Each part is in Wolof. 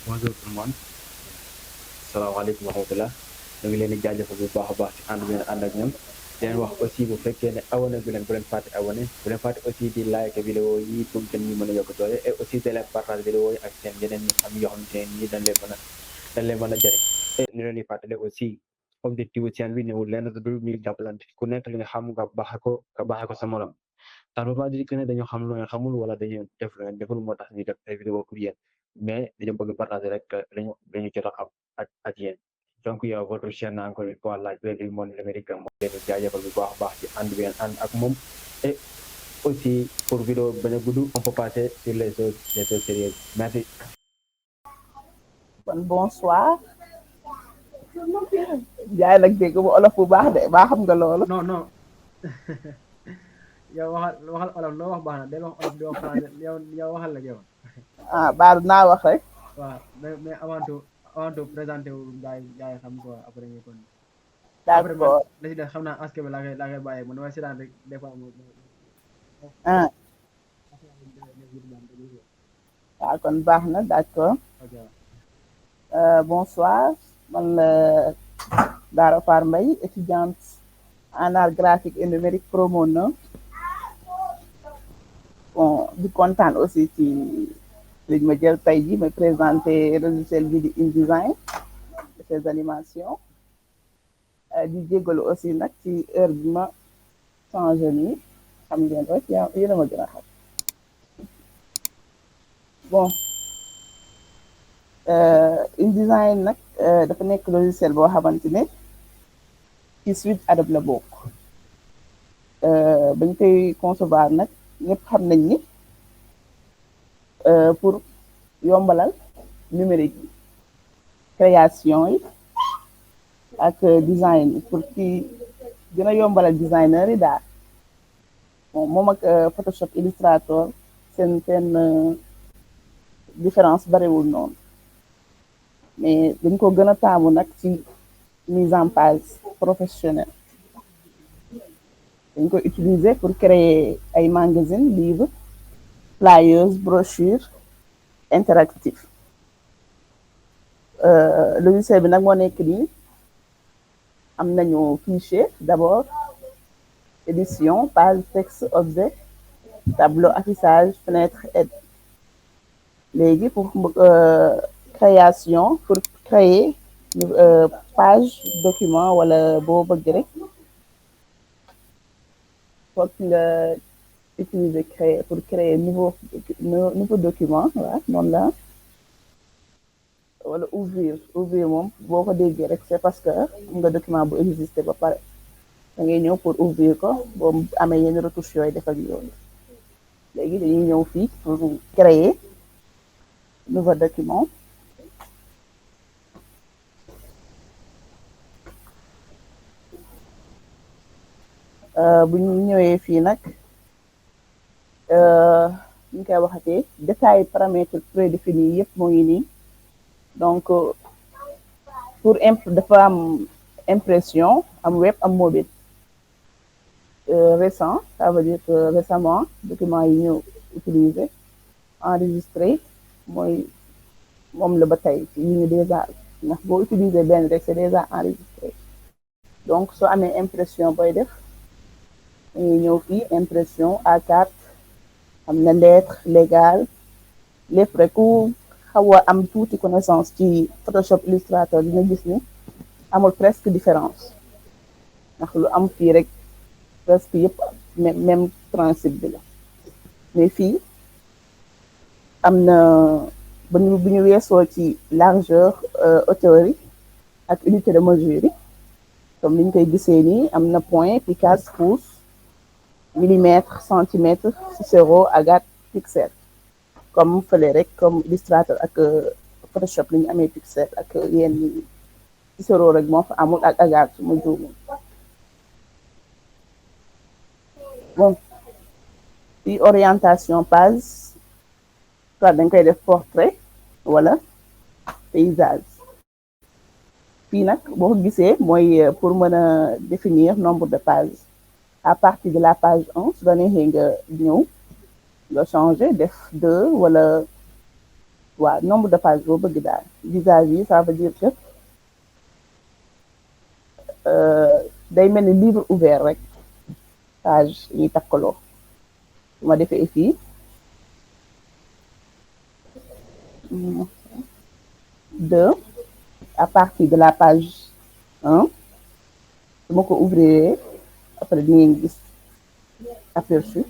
Bonjour tout le monde. Salaamaaleykum wa rahmatulah. ñu ngi leen di jaajëfal bu baax a baax ci ànd bi ngeen ànd ak ñoom. di leen wax aussi bu fekkee ne abonné bu leen fàtte abonné bu leen fàtte aussi di like vidéo yi pour que ñu mën a yokk doole et aussi de leen partage vidéo yi ak seen yeneen ñi am yoo xamante ne nii dañ leen mën a jëriñ. et ñu leen di fàttali aussi objectif seen bi newul lenn du dul ñuy jàppalante ku nekk li nga xam nga baaxee ko sa morom. Ça ne veut pas dire que ne dañoo xam lu ngeen xamul wala dañuy def lu ngeen deful moo tax ñuy def ay vidéo pour yéen mais dañoo bëgg partager rek dañu jot a xam ak yéen donc yow votre chaîne encore une fois la Voix du monde numérique moo leen di jaajëfal bu baax a baax ci ànd bi ngeen ànd ak moom et aussi pour vidéo bañ a gudd on peut passer sur les choses sérieuses merci. Bon, bonsoir. Jaay nag dégg bu olof bu baax de baa xam nga loolu. non non yow waxal olof loo wax baax na del wax olof di wax français yow waxal la yow. Ah baal naa wax rek. waaw mais avant tout présenté wu gars yi xam quoi après ñu kon. après man D'accord. la ci des xam naa askan bi laa koy bàyyi man damay seetaan rek des fois mu. Ah waaw kon baax na d'accord. ok Bonsoir. Man la Dara Far Mbaye, étudiante en art graphique et numérique promo 9. Bon, di kontaan aussi ci liñ ma jël tey ji may présenter logiciel bi di InDesign de ses animations. Di jégalu aussi nag ci heure bi ma changé nii xam ngeen rek yéen a ma gën a xam. Bon InDesign nag dafa nekk logiciel boo xamante ne ci suite Adobe la bokk. Bañ koy concevoir nag ñëpp xam nañ ni pour yombalal numérique yi création yi ak design yi pour ki gën a yombalal designer yi daal bon moom ak Photoshop Illustrator seen différence bariwul noonu mais dañ ko gën a taamu nag ci mise en page professionnelle dañ ko utiliser pour créer ay magazines livres flyers brochures interactifs logiciel bi nag moo nekk nii am nañu fichier d'abord édition page texte objet tableau affichage fenêtre aide léegi pour création pour créer page document wala boo bëgg rek foog nga utiliser créer pour créer nouveau document waaw noonu la wala ouvrir moom boo ko déggee rek c'est parce que am nga document bu existé ba pare da ngay ñëw pour ouvrir ko boo amee yenn retouche yooyu def ak yooyu léegi dañuy ñëw fii pour créer nouveau document bu ñu ñëwee fii nag ñu koy waxatee détail paramètres prédéfinis yëpp moo ngi nii donc pour dafa am impression am web am mobile récent ça veut dire que récemment document yi ñu utilisé enregistré mooy moom la ba tey yi ñu déjà ndax boo utilisé benn rek c'est déjà enregistré donc soo amee impression booy def dañuy ñëw fii impression A4 am na lettre légale lépp rek ku xaw a am tuuti connaissance ci Photoshop Illustrator dina gis ni amul presque différence ndax lu am fii rek presque yëpp même principe bi la mais fii am na bu ñu weesoo ci largeur hauteur yi ak unité de mesure yi comme ni ñu koy gisee nii am na point Picasse pouce millimètre centimètre Cicero Agathe pixel comme fële rek comme Illustrator ak Photoshop li ñu amee pixel ak yenn Cicero rek moo fa amul ak Agathe mu juumul bon ci orientation page soit dañ koy def portrait wala paysage fii nag boo ko gisee mooy pour mën a définir nombre de pages à partir de la page 1 su la neexee nga ñëw nga changer def 2 wala waaw nombre de page boo bëgg daal vis-à-vis ça veut dire que day mel ni livre ouvert rek page yi takkaloo su ma defee fii deux à partir de la page 1 su ma ko ouvrir après di ngeen gis aperçu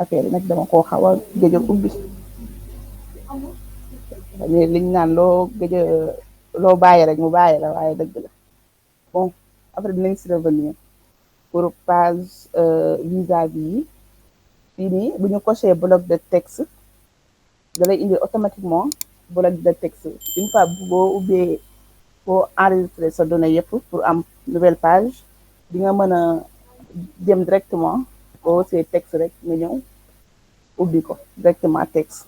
affaire yi nag dama koo xaw a gëj a ubbi liñ naan loo gëj a loo bàyyi rek mu bàyyi la waaye dëgg la bon après dinañ si revenir pour page vis-à-vis yi fii nii bu ñu coché bloc de texte da lay indi automatiquement bloc de texte une fois boo ubbee boo enregistré sa données yëpp pour am nouvelle page di nga mën a dem directement boo see texte rek nga ñëw ubbi ko directement texte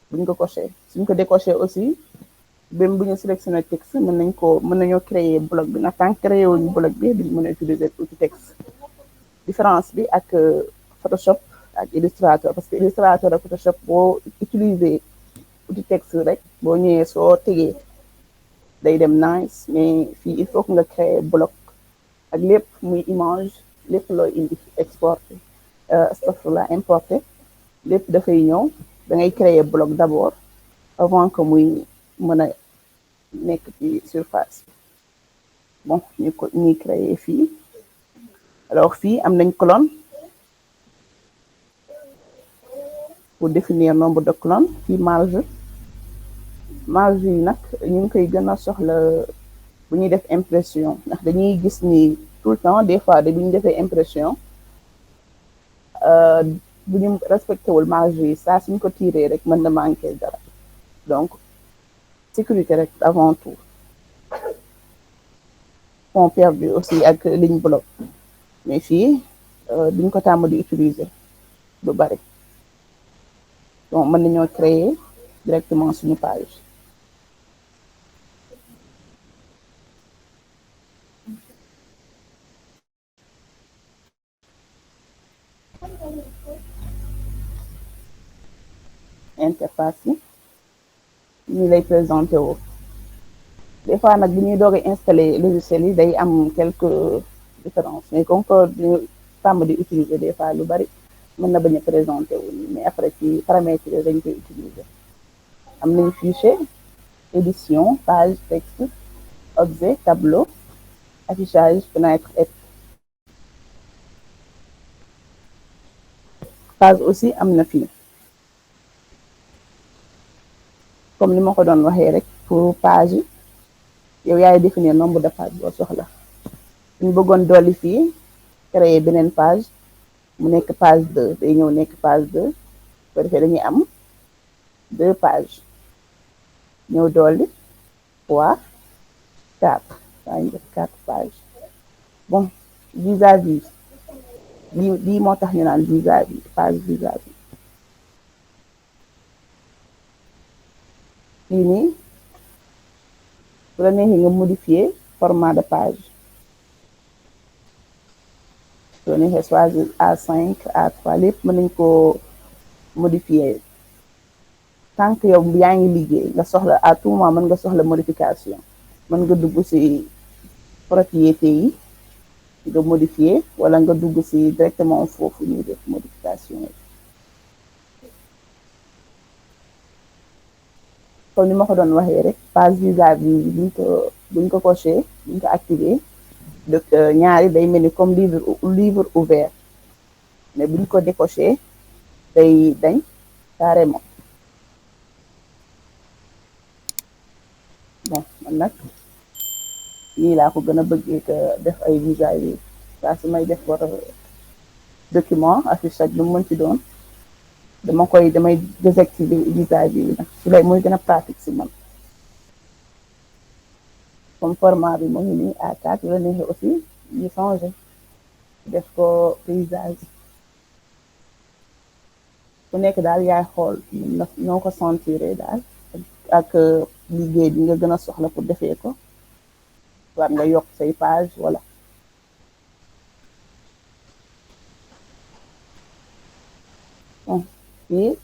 bu ñu ko coché suñ ko décoché aussi même bu ñu sélectionné texte mën nañoo créer bloc bi nag tant que créé wuñu bloc bi duñ mën a utiliser outil texte différence bi ak Photoshop ak Illustrator parce que Illustrator ak Photoshop boo utiliser outil texte rek boo ñëwee soo tegee day dem nice mais fii il faut que nga créer bloc ak lépp muy image lépp looy indi exporté astafurlah importé lépp dafay ñëw da ngay créer bloc d'abord avant que muy mën a nekk ci surface bon ñu ko ñuy créer fii alors fii am nañ colonne pour définir nombre de colonnes fii marge yi nag ñu ngi koy gën a soxla bu ñuy def impression ndax dañuy gis ni tout le temps des fois bu ñu defee impression bu ñu respecté wul marge yi saa suñ ko tiré rek mën na manqué dara donc sécurité rek avant tout fond perdu aussi ak ligne bloc mais fii duñ ko tàmm di utiliser lu bari donc mën nañoo créer directement suñu page interface yi ñu lay présenté woo des fois nag bi ñuy doog a installé logiciel yi day am quelques différences mais comme que ñu tàmm di utiliser des fois lu bari mën na bañ a présenté wu mais après ci paramètres yi dañ koy utiliser am nañ fichier édition page texte objet tableau affichage fenêtre et page aussi am na fii comme ni ma ko doon waxee rek pour page yi yow yaay définir nombre de page boo soxla ñu bëggoon dolli fii créer beneen page mu nekk page 2 day ñëw nekk page 2 ko defee dañuy am 2 pages ñëw dolli 3 4 waaye def 4 pages bon vis-à-vis lii moo tax ñu naan vis-à-vis page vis-à-vis fii nii bu la neexee nga modifier format de page bu la neexee choisir A5 A3 lépp mën nañ koo modifier tant que yow yaa ngi liggéey nga soxla à tout moment mën nga soxla modification mën nga dugg ci propriété yi nga modifier wala nga dugg ci directement foofu ñuy def modification yi comme ni ma ko doon waxee rek page vis-à-vis buñ ko coché buñ ko activé donc ñaari day mel ni comme livre ouvert mais buñ ko décoché day dañ carrément bon man nag nii laa ko gën a bëggee que def ay visa yi saa su may def wala document affiche ak lu mu mën ci doon damay désactiver visa bi nag su lay muy gën a pratique si man comme format bi mu ngi nii A4 la neexee aussi ñu changé def ko paysage ku nekk daal yaay xool noo ko sentiré daal ak liggéey bi nga gën a soxla pour defee ko war nga yokk say page wala bon fii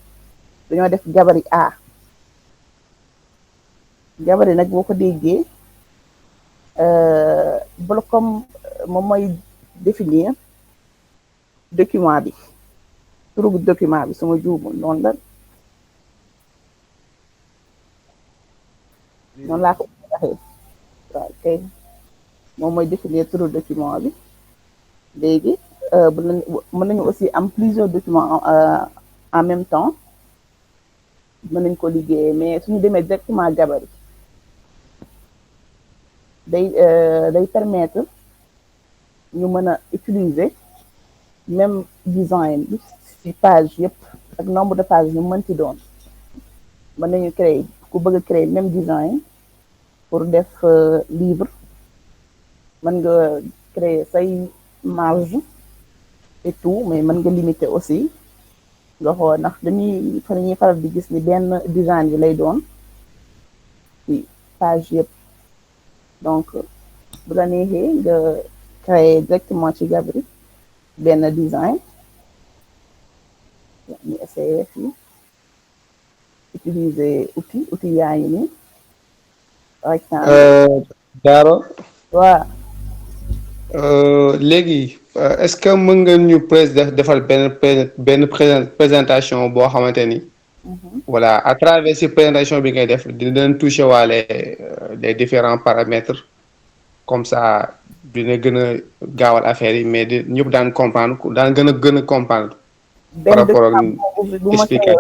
dañoo def gabari A gabari nag boo ko déggee bloc comme moom mooy définir document bi turu document bi suma juumul noonu la noonu laa ko waxee waaw kay moom mooy définir turu document bi léegi mën nañu aussi am plusieurs documents en même temps mën nañ ko liggéeyee mais suñu demee directement gabari day permettre ñu mën a utiliser même design bi ci page yëpp ak nombre de pages ñu mën ci doon mën nañu créer ku bëgg a créer même design pour def livre mën nga créer say marge et tout mais mën nga limiter aussi nga xool ndax dañuy faral di gis ni benn design bi lay doon ci page yëpp donc bu la neexee nga créer directement ci gabari benn design ñu essayer fii utiliser outil yaa ngi nii par exemple Daro waaw léegi est-ce que mën nga ñu defal benn présentation boo xamante ni voilà à travers ci présentation bi ngay def dinañ toucher waale les différents paramètres comme ça dina gën a gaawal affaire yi mais ñëpp daan comprendre daan gën a comprendre par rapport ak expliquer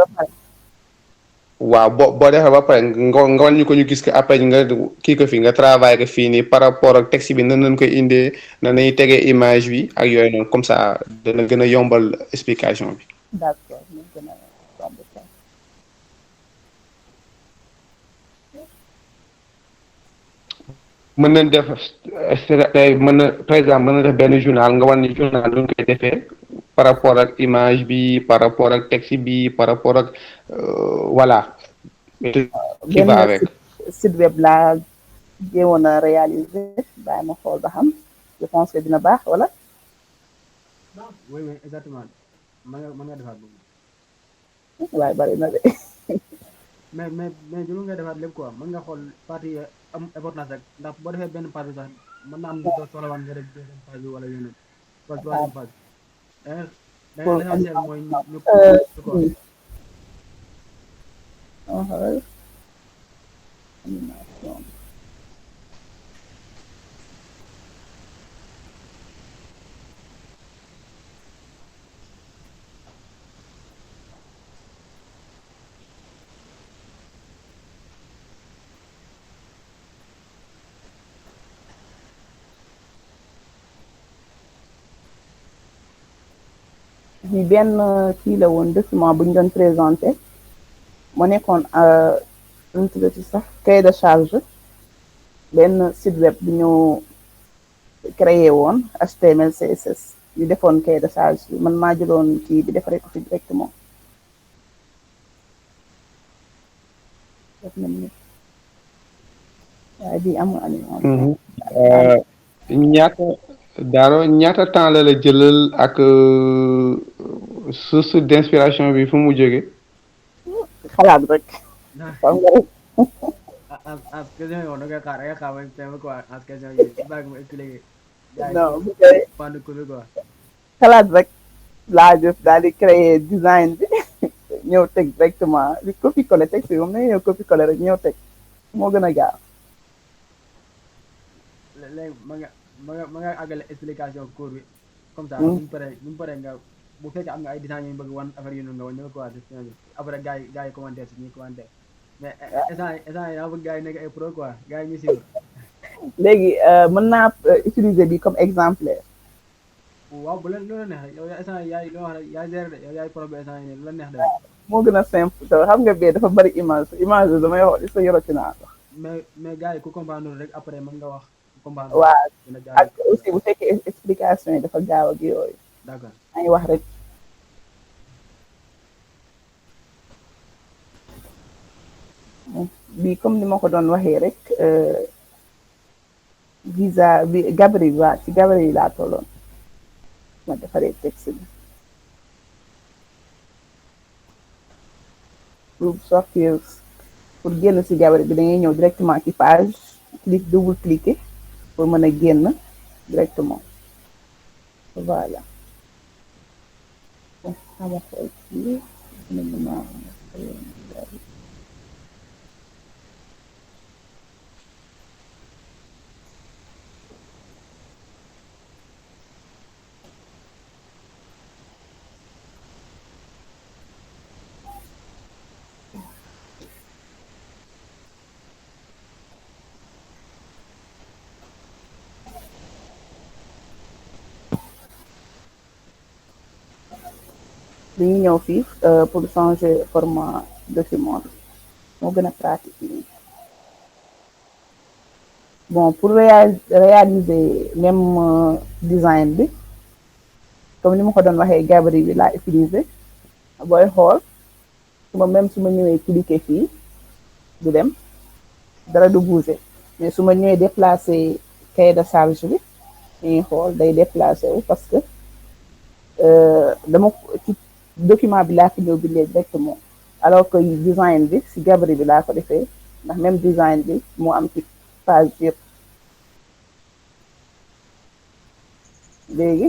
waaw boo defee ba pare nga wan ñu ko ñu gis que après nga kii ko fi nga travail ko fii nii par rapport ak texte bi nan lañ koy indee nan lañuy tegee image bi ak yooyu noonu comme ça dana gën a yombal explication bi. d'accord ñu gën a yomb mën nañ def tey mën na par exemple mën na def benn journal nga wan ni journal lu ñu koy defee par rapport ak image bi par rapport ak texte bi par rapport ak voilà. qui va avec site web laa jéemoon a réaliser bàyyi ma xool ba xam je pense que dina baax wala. oui exactement mën nga defaat boobu. waaye bari na de. mais jëlu nga defaat lépp quoi mën nga xool partie am importance rek ndax boo defee benn page bi sax mën na am doo soxla waan nga def deuxième page bi wala yeneen wala troisième page da nga l'essentiel mooy ñu quoi animation bi benn kii la woon document bu ñu doon présenté mu nekkoon nu mu tuddati sax cahier de charge benn site web bu ñu créé woon HTML CSS ñu defoon cahier de charge bi man maa jëloon kii bi defaree ko fi directement def nañ ni waaye bii amul animation ñaata temps la jëlal ak source d'inspiration bi fu mu jóge xalaat rek xam nga rek as question yow da ngay xaar ba teew quoi as question yi bàyyi ma expliqué non bu koy pande ko bi quoi xalaat rek laa def daal di créer design bi ñëw teg directement di copier coller texte bi moom na ñëw copier coller rek ñëw teg moo gën a gaaw léegi ma nga àggale explication cours bi comme ça buñu paree nga bu fekkee am nga ay design yu bëgg wan affaire yu noonu nga wan ñëw quoi après gars yi commentaire si ñuy commentaire mais instant yi daa bëgg gars yi nekk ay pro quoi gars yi ñu suivre. léegi mën naa utiliser bi comme exemplaire. waaw bu leen lu la neex yow instant yi yaay li wax rek yaay gérer de yow yaay pro bi instant yi nii lu la neex de. moo gën a simple te xam nga bee dafa bari image image damay xool sa yoroti naa ko. mais gars yi ku comprendre rek après mën nga wax ku comprendre. waaw dina ak jaar aussi bu fekkee explication yi dafa gaaw ak yooyu. d'accord. maa ngi wax rek. bi comme ni ma ko doon waxee rek visa bi Gabriel waa ci Gabriel laa tolloon ma defaree texte bi pour sortir pour génn ci Gabriel bi da ngay ñëw directement ci page double cliquer pour mën a génn directement voilà. sama xool fii dañuy ñëw fii pour changer format document moo gën a pratique nii bon pour réaliser même design bi comme ni ma ko doon waxee Gabriel bi laa utiliser booy xool su ma ñëwee cliquer fii du dem dara du bouger mais su ma ñëwee déplacer cahier de charge bi dañuy xool day déplacer wu parce que dama ci document bi laa ko ñëw bindee directement alors que design bi si Gabriel bi laa ko defee ndax même design bi moo am ci page yëpp léegi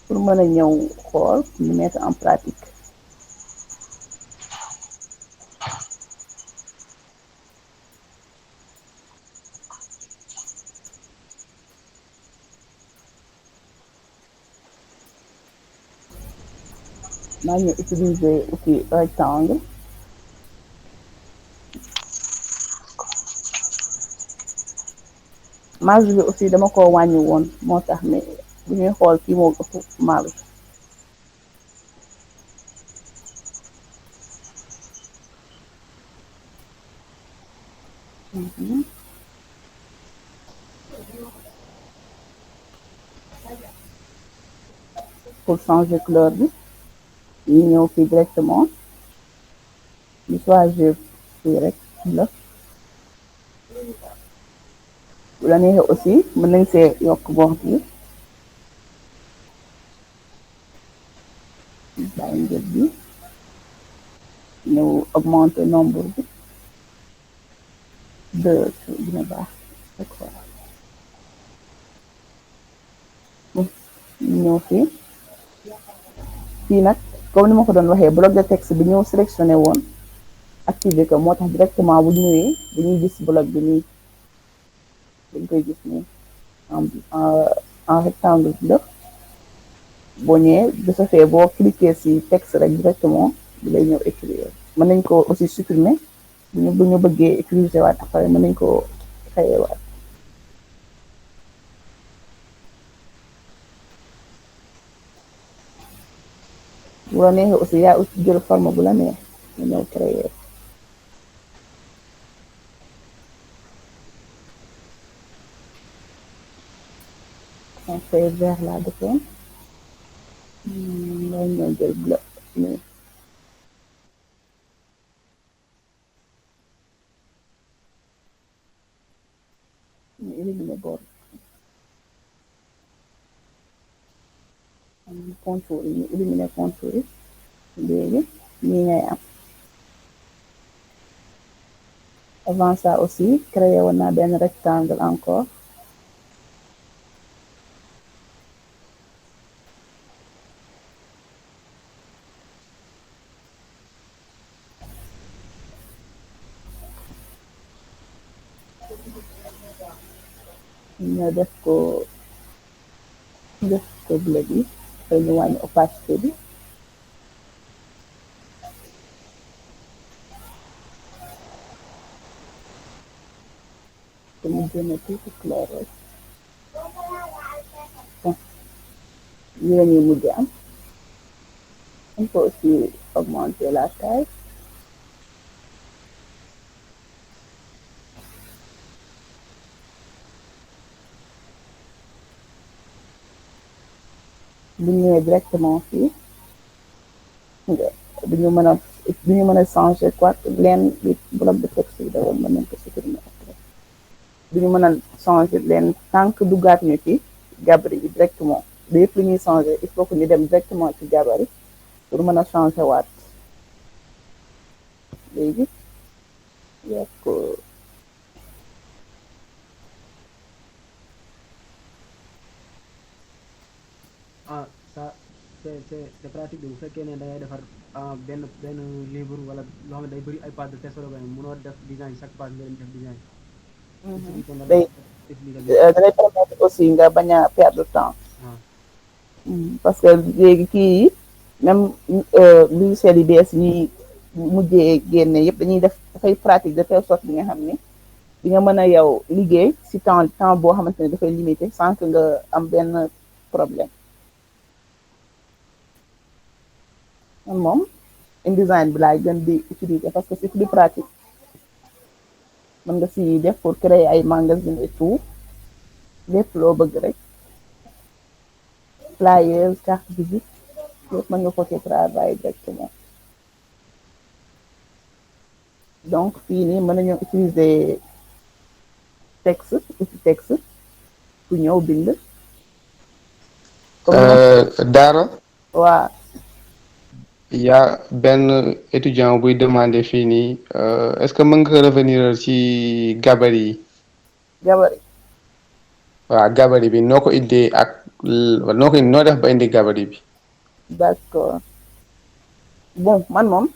pour mën a ñëw xool ñu mettre en pratique maa ngi utiliser outil rectangle marge bi aussi dama ko wàññi woon moo tax mais bu ñuy xool kii moo ëpp marge pour changer couleur bi ñu ñëw fii directement ñu choisir fii rek la bu la neexee aussi mën nañ see yokk bord bi bàyyi njël bi ñëw augmenter nombre bi deux dina baax ñëw fii nag comme ni ma ko doon waxee bloc de texte bi ñëw sélectionné woon activé ko moo tax directement bu ñëwee dañuy gis bloc bi nii dañ koy gis nii en rectangle bleu boo ñëwee de ce fait boo cliquer ci texte rek directement bi lay ñëw écrire mën nañ ko aussi supprimer bu ñu bëggee utiliser waat après mën nañ ko créer waat bu la neexee aussi yaa aussi jël forme bu la neex nga ñëw créer on fait vert la defoon nga ñëw jël bleu nii ñu éliminer bord contour yi ñu éliminer contour yi léegi nii ngay am avant ça aussi créé woon naa benn rectangle encore ñu def ko bleu bi après ñu wàññi opacité bi te mu gën a tuuti clair rek bon lii la ñuy mujj am on peut aussi augmenter la taille bu ñëwee directement fii nga du ñu mën a changer quoi leen bi bloc de texte bi dawoon mën nañ ko supprimer après du ñu mën a changer leen tant que duggaat ñu ci gabari bi directement lépp lu ñuy changer il faut que ñu dem directement ci gabari pour mën a changer waat léegi yokk ah ça c'est pratique de bu fekkee ne da ngay defar benn livre wala loo xam ne day bëri ay pages de texte wala mënoo def design chaque page nga dem def design. day da lay permettre aussi nga bañ a perdre temps parce que léegi kii yi même logiciel yi bees ñuy mujjee génne yëpp dañuy def dafay pratique de telle sorte bi nga xam ni di nga mën a yow liggéey si temps boo xamante ne dafay limité sans que nga am benn problème man moom InDesign bi laay gën di utiliser parce que c'est plus pratique mën nga si def pour créer ay magasin et tout lépp loo bëgg rek flyers carte visite lépp mën nga ko ci travailler directement donc fii nii mën nañoo utiliser texte texte pour ñëw bind Daara waa yaa benn étudiant buy demander fii nii est-ce que mën nga revenir ci gabarit yi gabari waaw gabarit bi noo ko indee ak noo def ba indi gabarit bi d'accord bon man moom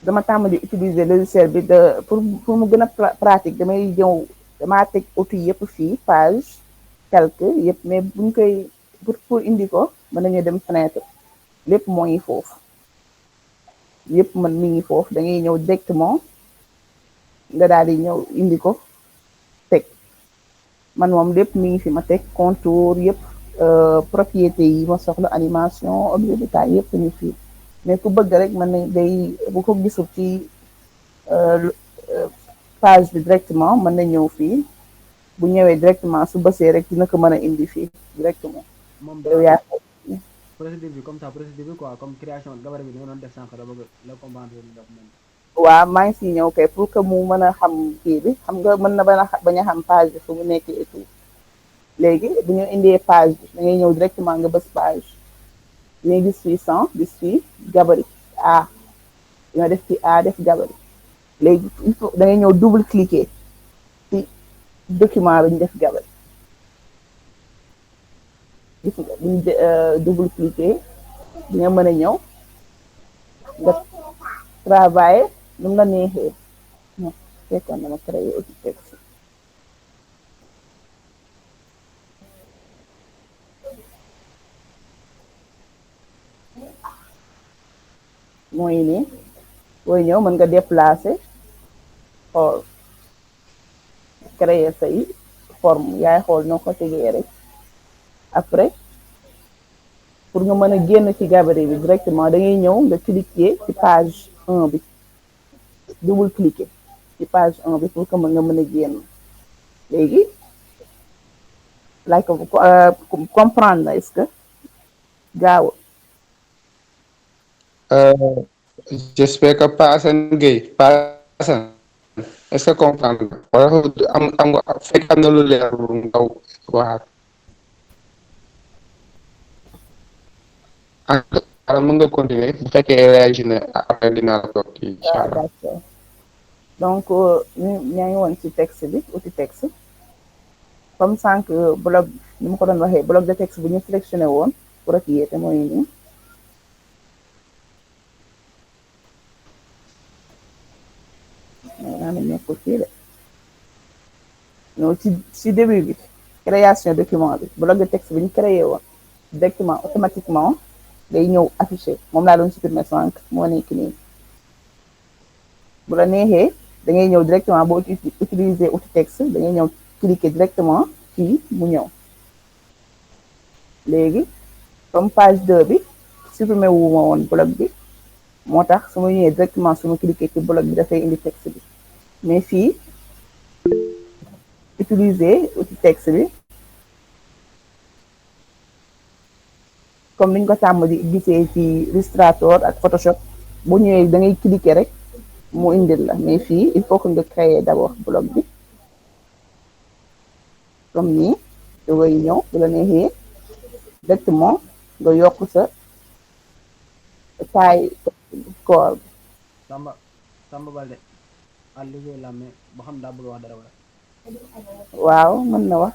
dama tàmm di utiliser logiciel bi pour mu gën a pratique damay ñëw damaa teg outil yëpp fii page quelque yëpp mais buñ koy pour indi ko mën nañu dem fenêtre lépp moo ngi foofu yëpp man mi ngi foofu da ngay ñëw directement nga daal di ñëw indi ko teg man moom lépp mi ngi fi ma teg contour yëpp propriété yi ma soxla animation objet de taille yëpp ñu fii mais ku bëgg rek mën nañ day bu ko gisul ci page bi directement mën na ñëw fii bu ñëwee directement su bësee rek dina ko mën a indi fii directement moom yow yaa procédure bi comme ça procédure bi quoi comme création gabarit bi nga doon def sànq da bëgg la comprendre def moom waaw maa ngi si ñëw kay pour que mu mën a xam kii bi xam nga mën na bañ a xam page bi fu mu nekk et tout léegi bu ñu indee page bi da ngay ñëw directement nga bës page dangay gis fii sans gis fii gabarit A ñoo def ci A def gabarit léegi il faut da ngay ñëw double cliquer ci document bi ñu def gabarit gis nga bu ñu double cliquer di nga mën a ñëw nga travailler nu mu la neexee non fekkoon dama créé outil texte mooy nii booy ñëw mën nga déplacer xool créer say forme yaay xool noo ko tegee rek après pour nga mën a génn ci gabarit bi directement da ngay ñëw nga cliquer ci page 1 bi double cliquer ci page 1 bi pour que nga mën a génn léegi laaj ko comprendre na est-ce que gaaw j'espère que Pa Assane Gueye Pa Assane est-ce que comprendre wala am nga fekk am na lu leer ndaw waxaat alors mën nga continuer bu fekkee réagi na après dinaa la toog ci incha allah d'accord donc ñaa ngi woon ci texte bi outil texte comme sànq bloc ni ma ko doon waxee bloc de texte bu ñu sélectionné woon pour ak yéete mooy nii naa ne nekkul fii de non ci début bi création document bi bloc de texte bi ñu créé woon directement automatiquement day ñëw affiché moom laa doon supprimer sànq moo nekk nii bu la neexee da ngay ñëw directement boo utiliser outil texte da ngay ñëw cliquer directement fii mu ñëw léegi comme page 2 bi supprimé wu ma woon bloc bi moo tax su ma ñëwee directement su ma cliquer ci bloc bi dafay indi texte bi mais fii utiliser outil texte bi comme niñ ko tàmm di gisee ci Illustrator ak Photoshop bu ñëwee da ngay cliquer rek mu indil la mais fii il faut que nga créer d'abord bloc bi comme nii da ngay ñëw bu la neexee directement nga yokk sa taille corps bi. Samba Balde à liggéey la mais ba xam daa bëgg wax dara wala. waaw mën na wax.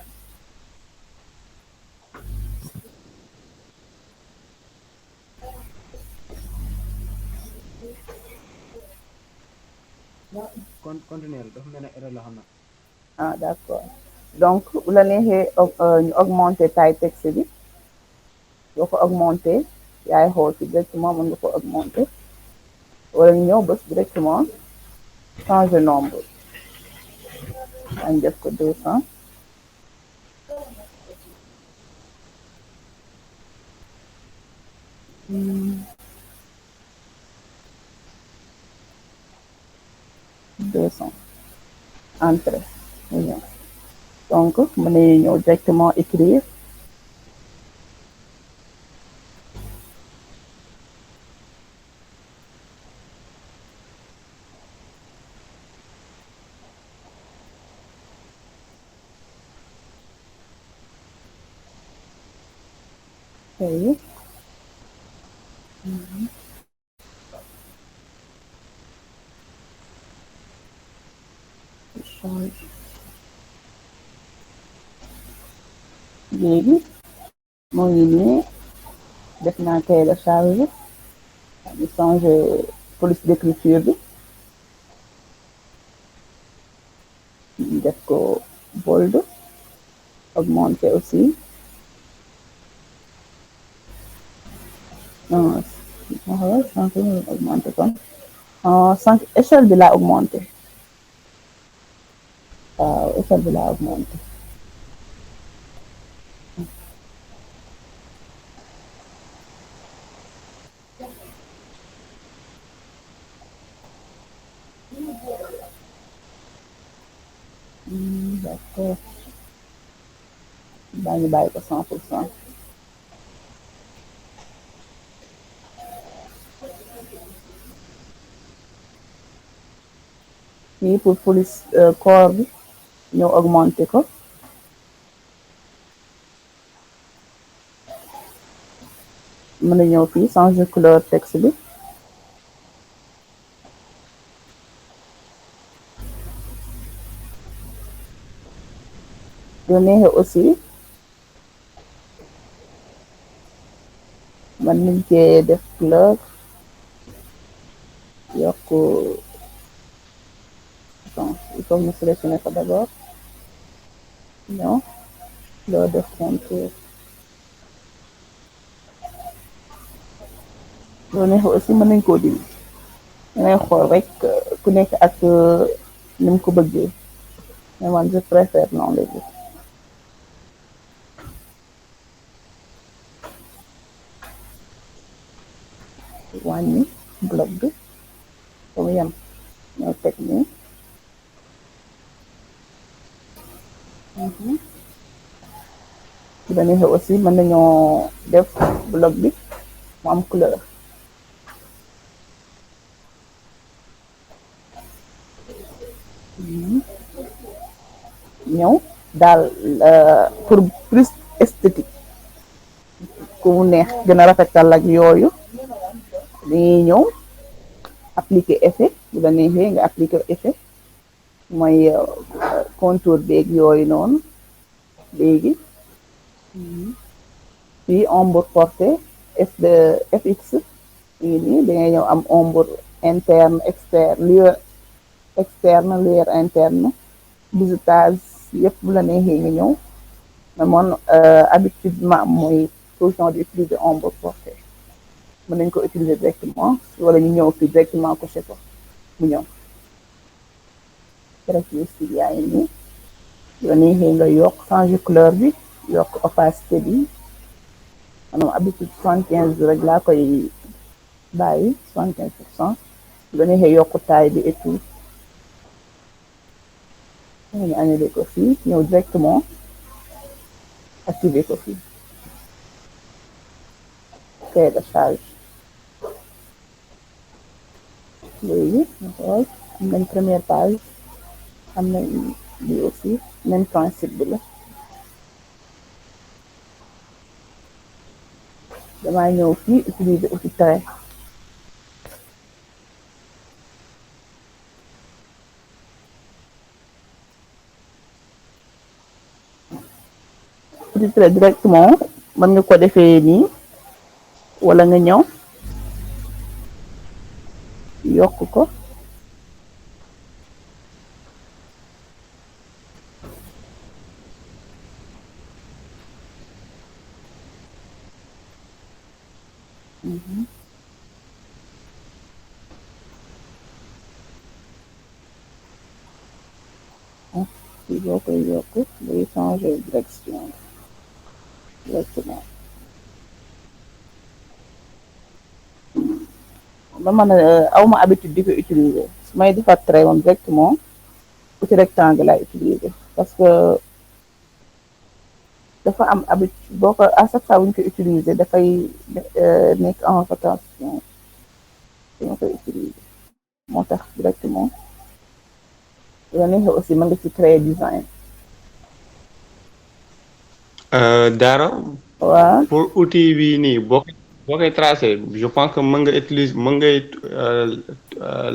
continuer dafa mel ne erreur la xam na. ah d'accord donc bu la neexee ñu augmenter taille texte bi boo ko augmenter yaay xool ci directement mën nga ko augmenter wala ñu ñëw bés directement changer nombre dañ def ko 200 200 entrée ñu ñëw donc mën nañu ñëw directement écrire okay. léegi moo ngi nii def naa télécharge ñu changer police d'écriture bi ñu def ko bold augmenter aussi non ma xool sànq augmenter kon sànq échelle bi laa augmenter waaw échelle bi laa augmenter d'accord baa ñu bàyyi ko 100%. fii pour police corps bi ñëw augmenter ko mën na ñëw fii changer couleur texte bi yoo neexee aussi mën nañ cee def couleur yokk il faut ñu sélectionner ko d'abord ñëw loo def contour loo neexee aussi mën nañ koo dindi dangay xool rek ku nekk ak ni mu ko bëggee mais man je préfère non léegi wàññi bloc bi ba mu yem ñoo teg nii bu la neexee aussi mën nañoo def bloc bi mu am couleur ñëw daal pour plus esthétique ku mu neex gën a rafetal ak yooyu dañuy ñëw appliquer effet bu la neexee nga appliquer effet mooy contour beeg yooyu noonu léegi fii ombre portée fx yi nii dangay ñëw am ombre interne externe lueur externe lueur interne biseautage yëpp bu la neexee nga ñëw mais man habitude ma mooy tout le temps di utiliser ombre portée mën nañ ko utiliser directement wala ñu ñëw fii directement coché ko mu ñëw caractéristique yaa ngi nii yoo neexee nga yokk changer couleur bi yokk opacité bi maanaam habitude 75 rek laa koy bàyyi 75%. yoo neexee yokk taille bi et tout ñu annulé ko fii ñëw directement activer ko fii créer de charge léegi ñu xool am nañ première page am nañ lii aussi même principe bi la damay ñëw fii utiliser outil trait outil trait directement mën nga ko defee nii wala nga ñëw yokk ko fii boo koy yokk day changer direction directement ba man awma habitude di ko utiliser su may defar trait moom directement outil rectangle laay utiliser parce que dafa am habitude boo ko à chaque fois bu ñu ko utiliser dafay nekk en rotation dañu koy utiliser moo tax directement yoo neexee aussi mën nga ci créer design Dara waaw pour outil bi nii boo koy tracé je pense que mën nga utiliser mën ngay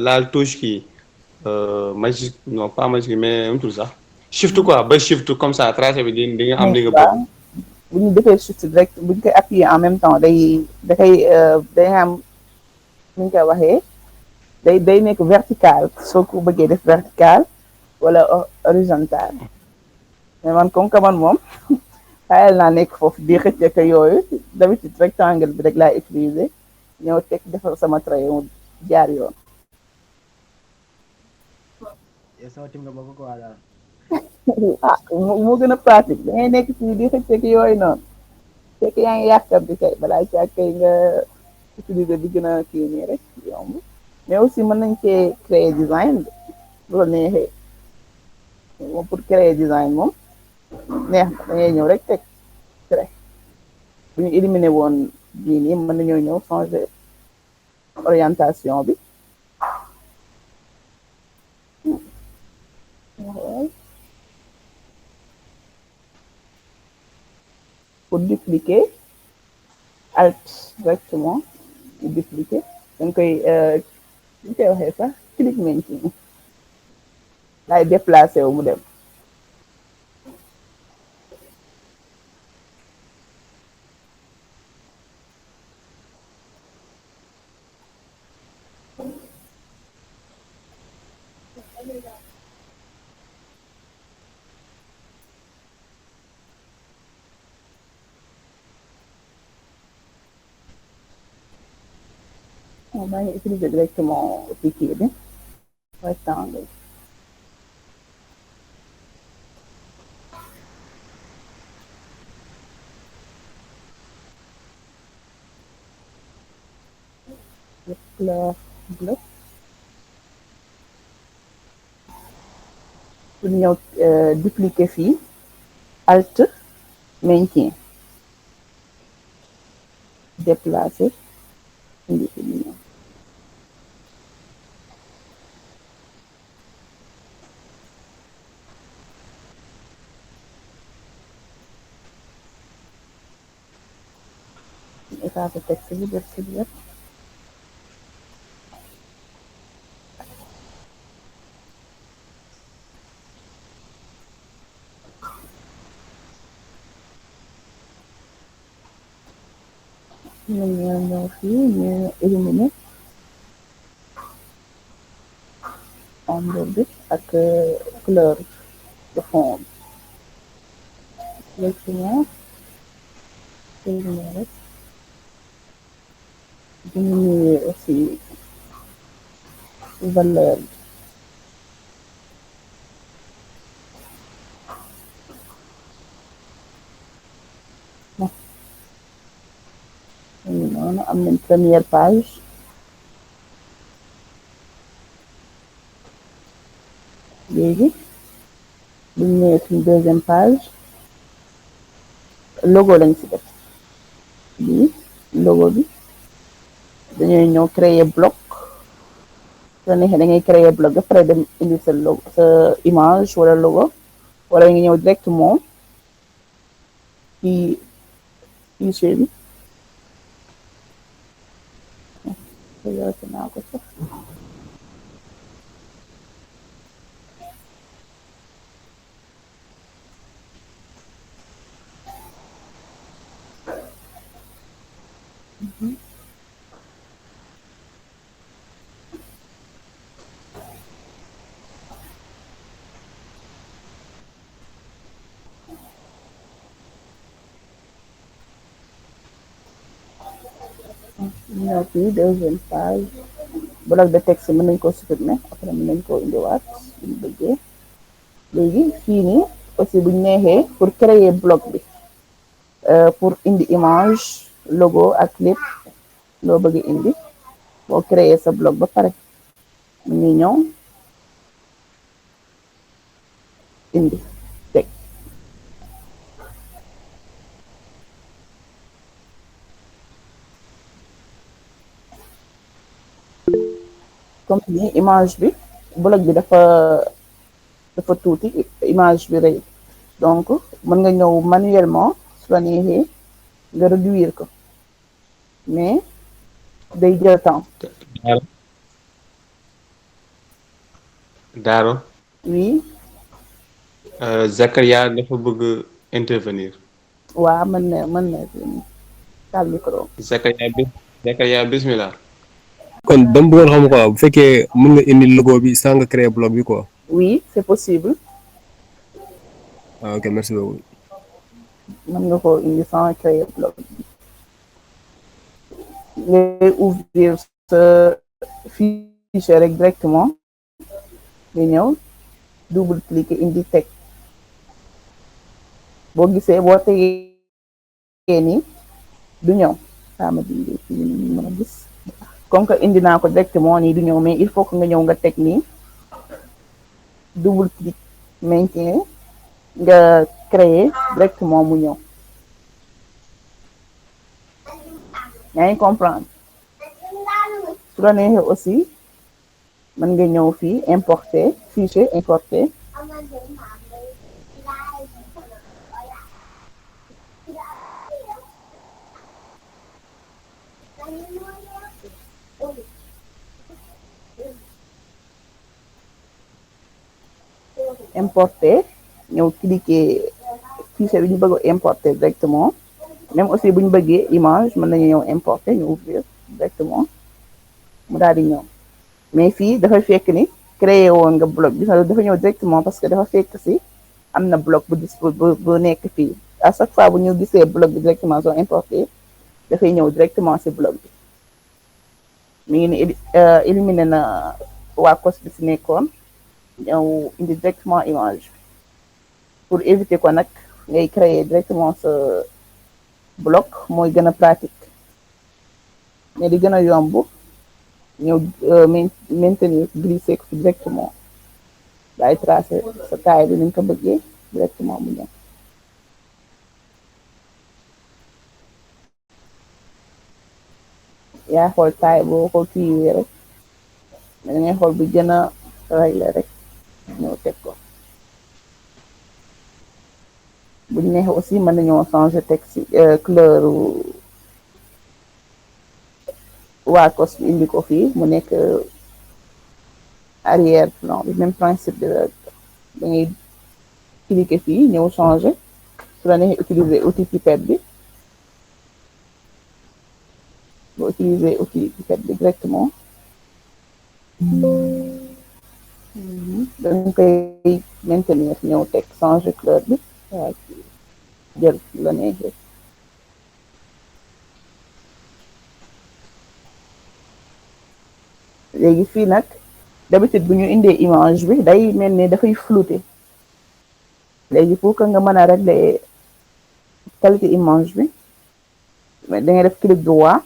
laal touche kii magique non pas magique mais mu tudd sax shift quoi ba shift comme ça tracé bi di nga am li nga bëgg. bu ñu defee shift direct bu ñu koy appuyer en même temps day am ni ñu koy waxee day nekk vertical soo ko bëggee def vertical wala horizontal mais man comme que man moom xayal naa nekk foofu di xëcc yooyu d'habitude rectangle bi rek laay utiliser ñëw teg defar sama trait mu jaar yoon. sama tim nga bokk ko waa daal. ah moo gën a pratique da ngay nekk fii di xëcc yooyu noonu fekk yaa ngi yàkkam bi kay balaa caa kay nga utiliser bi gën a kii nii rek yomb mais aussi mën nañ cee créer design bu la neexee moom pour créer design moom neex na da ngay ñëw rek teg trait bu ñu éliminer woon bii nii mën nañoo ñëw changer orientation bi pour dupliquer alt directement dupliquer dañ koy ñu koy waxee sax clic maintien laay déplacé wu mu dem maa ngi utiliser directement kii bi rectangle couleur bleu pour ñëw dupliquer fii alt maintien déplacer indi fi ñëw effacer texte bi def ci biir ñu ñëw fii ñu éliminer ombre bi ak couleur de fond bi directement éliminer rek diminuer aussi valeur bi noonu am nañ première page léegi buñ ñëwee suñ deuxième page logo lañ ci def bii logo bi dañuy ñëw créer bloc soo neexee da ngay créer bloc ba pare dem indi sa logo sa image wala logo wala nga ñëw directement ci fichier bi naa ko sax ñëw fii deuxième page bloc de texte mën nañ ko supprimer après mën nañ ko indiwaat suñu bëggee léegi fii nii aussi buñ neexee pour créer bloc bi pour indi image logo ak lépp loo bëgg indi boo créer sa bloc ba pare mu ngi ñëw indi teg comme ni image bi bloc bi dafa tuuti image bi rëy donc mën nga ñëw manuellement su la neexee nga réduire ko mais day jël temps. Daaro. oui. Zakaria dafa bëgg intervenir. waaw mën na taal micro. Zakaria bismillah. kon dama bëggoon xam quoi bu fekkee mën nga indi logo bi sans nga créer bloc bi quoi. oui c'est possible. ah ok merci beaucoup. mën nga ko indi sans créer bloc bi. ngay ouvrir sa fichier rek directement nga ñëw double cliquer indi teg boo gisee boo tegee nii du ñëw sama dindi fi mën a gis comme que indi naa ko directement nii du ñëw mais il faut que nga ñëw nga teg nii double clic maintien nga créer directement mu ñëw yaa ngi comprendre su la neexee aussi mën nga ñëw fii importer fichier importer importer ñëw cliquer fichier bi ñu bëgg a importer directement même aussi bu ñu bëggee image mën nañu ñëw importer ñu ouvrir directement mu daal di ñëw mais fii dafay fekk ni créé woon nga bloc bi dafa ñëw directement parce que dafa fekk si am na bloc bu nekk fii à chaque fois bu ñu gisee bloc bi directement soo importer dafay ñëw directement si bloc bi mi ngi ni éliminé na waa cos bi si nekkoon ñëw indi directement image pour éviter ko nag ngay créer directement sa bloc mooy gën a pratique mais di gën a yomb ñëw maintenir glisser ko directement daay tracer sa taille bi ni nga ko bëggee directement mu ñëw yaa xool taille boo ko kiiwee rek mais da ngay xool bi gën a régler rek ñëw teg ko buñ neexee aussi mën nañoo changer texte couleur waa cos bi indi ko fii mu nekk arrière plan bi même principe de da ngay cliquer fii ñëw changer su la neexee utiliser outil pipette bi boo utiliser outil pipette bi directement dañ koy maintenir ñëw teg changer couleur bi waaw jël la neexee léegi fii nag d'habitude bu ñu indee image bi day mel ni dafay flouter léegi pour que nga mën a régler qualité image bi da ngay def clic droit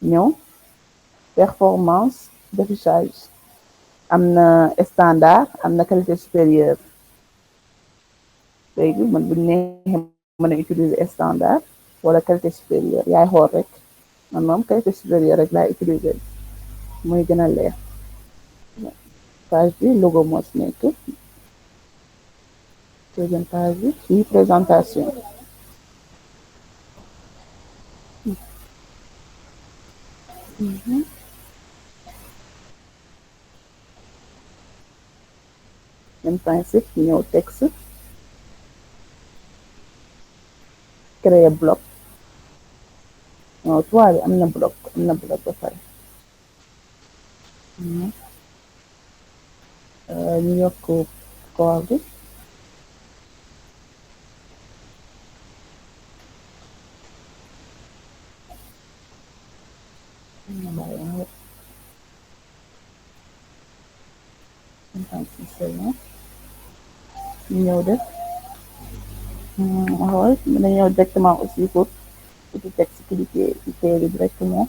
ñëw performance d'affichage am na standard am na qualité supérieure léegi man bu ñu neexee mën a utiliser standard wala qualité supérieure yaay xool rek man moom qualité supérieure rek laay utiliser muy gën a leer page bi logo moo ci nekk deuxième page bi fii présentation même principe ñëw texte créer bloc non trois bi am na bloc ba pare ñu yokk koor bi ñu ñëw def xool mën na ñëw directement aussi pour ci texte cliquer ci téere directement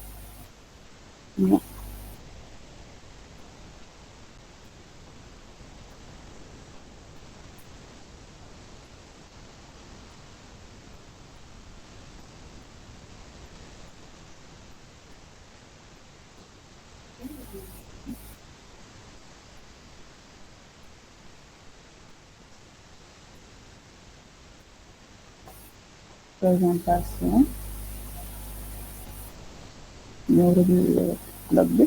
présentation ñëw réguler blog bi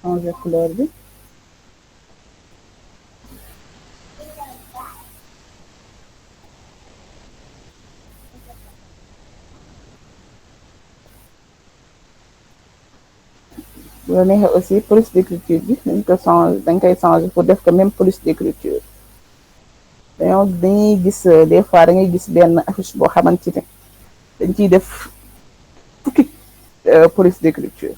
changer couleur bi bu la neexee aussi police d'écriture bi dañ ko changer dañ koy changer pour def ko même police d'écriture dañuy gis des fois da ngay gis benn affiche boo xamante ne dañ ciy def fukki police d'écriture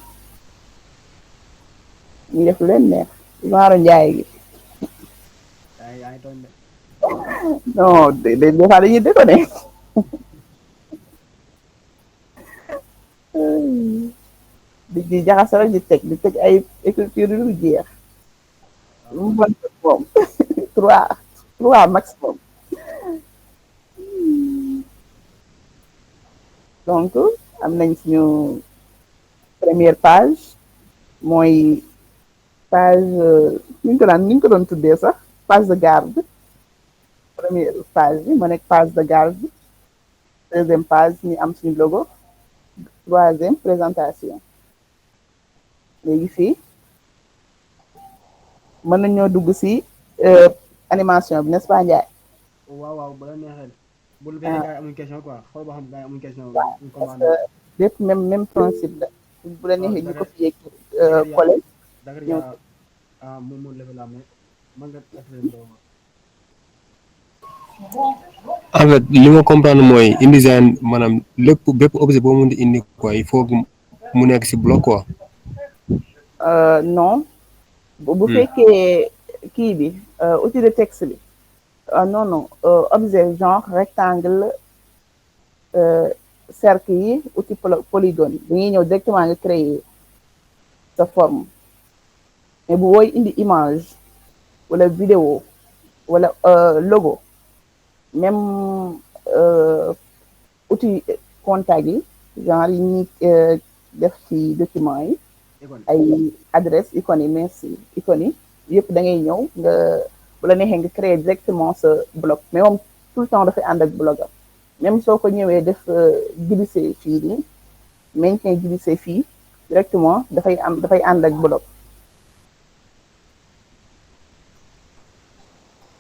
ñu def leen neex genre njaay gi yaa ngi tooñ de. non des fois dañuy déconné di jaxase rek di teg ay écriture yu jeex lu mu bon moom trois maximum donc am nañ suñu première page mooy page ni ñu ko doon tuddee sax page de garde première page bi moo nekk page de garde deuxième page ñu am suñu logo troisième présentation léegi fii mën nañoo dugg ci animation bi n'est-ce pas Ndiaye. waaw bu la neexee bul fekkee gars yi amuñ question quoi xool ba xam gars yi amuñ question ñu parce commandé que lépp même principe la bu la neexee ñu ko fi yegg collège Dakar ñëw yaa moom moo level la mais mën nga attiré doo en fait li ma comprendre mooy InDesign maanaam lépp bépp objet boo mën di indi quoi il faut mu nekk ci bloc quoi. non bu fekkee kii bi outil de texte bi non non objet genre rectangle cercle yi outil polygone yi dañuy ñëw directement nga créer sa forme mais bu wooy indi image wala vidéo wala logo même outil contact yi genre yi ñuy def ci document yi ay adresse icône yi merci icône yi yëpp da ngay ñëw nga bu la neexee nga créer directement sa bloc mais moom tout le temps dafay ànd ak bloc am même soo ko ñëwee def glisser fii nii maintien glisser fii directement dafay ànd ak bloc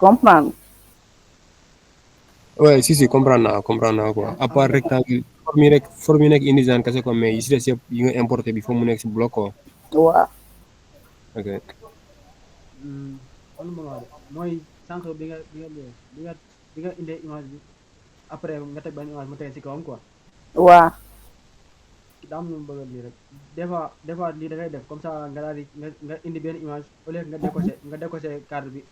comprendre. ouais si comprendre naa quoi à part rectangle forme yi nekk InDesign kese quoi mais yi si des yëpp yi nga importé bi foog mu nekk si bloc quoi. waaw. ok. kon mooy sànq bi nga indee image bi après nga teg benn image mu teg ci kawam quoi. waaw. daa am lu mu bëgg lii rek des fois lii da ngay def comme ça nga daal di nga indi benn image au lieu nga décoché cadre bi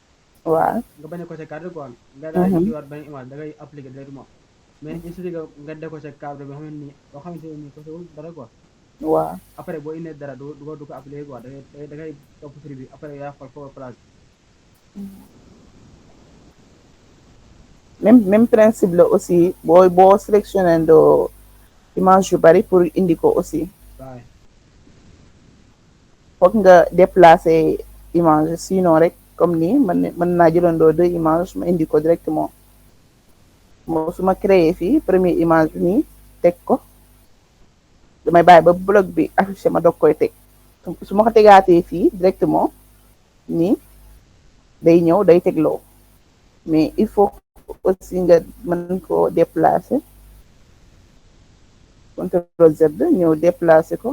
waaw nga bañ a coché cadre quoi nga daal di indiwaat benn image da ngay appliquer directement mais il suffit que nga décoché cadre bi xam ni loo xamante ne nii coché wul dara quoi waaw après boo indee dara du ko appliquer quoi da ngay topp fri bi après yaa xool foofu place même principe la aussi boo sélectionné do image yu bari pour indi ko aussi waaye foog nga déplacer image sinon rek comme nii mën naa jëlandoo 2 images ma indi ko directement moo su ma créé fii première image bi nii teg ko damay bàyyi ba bloc bi affiché ma doog koy teg su ma ko tegaatee fii directement nii day ñëw day tegloo mais il faut aussi nga mën ko déplacer CTRL Z ñëw déplacer ko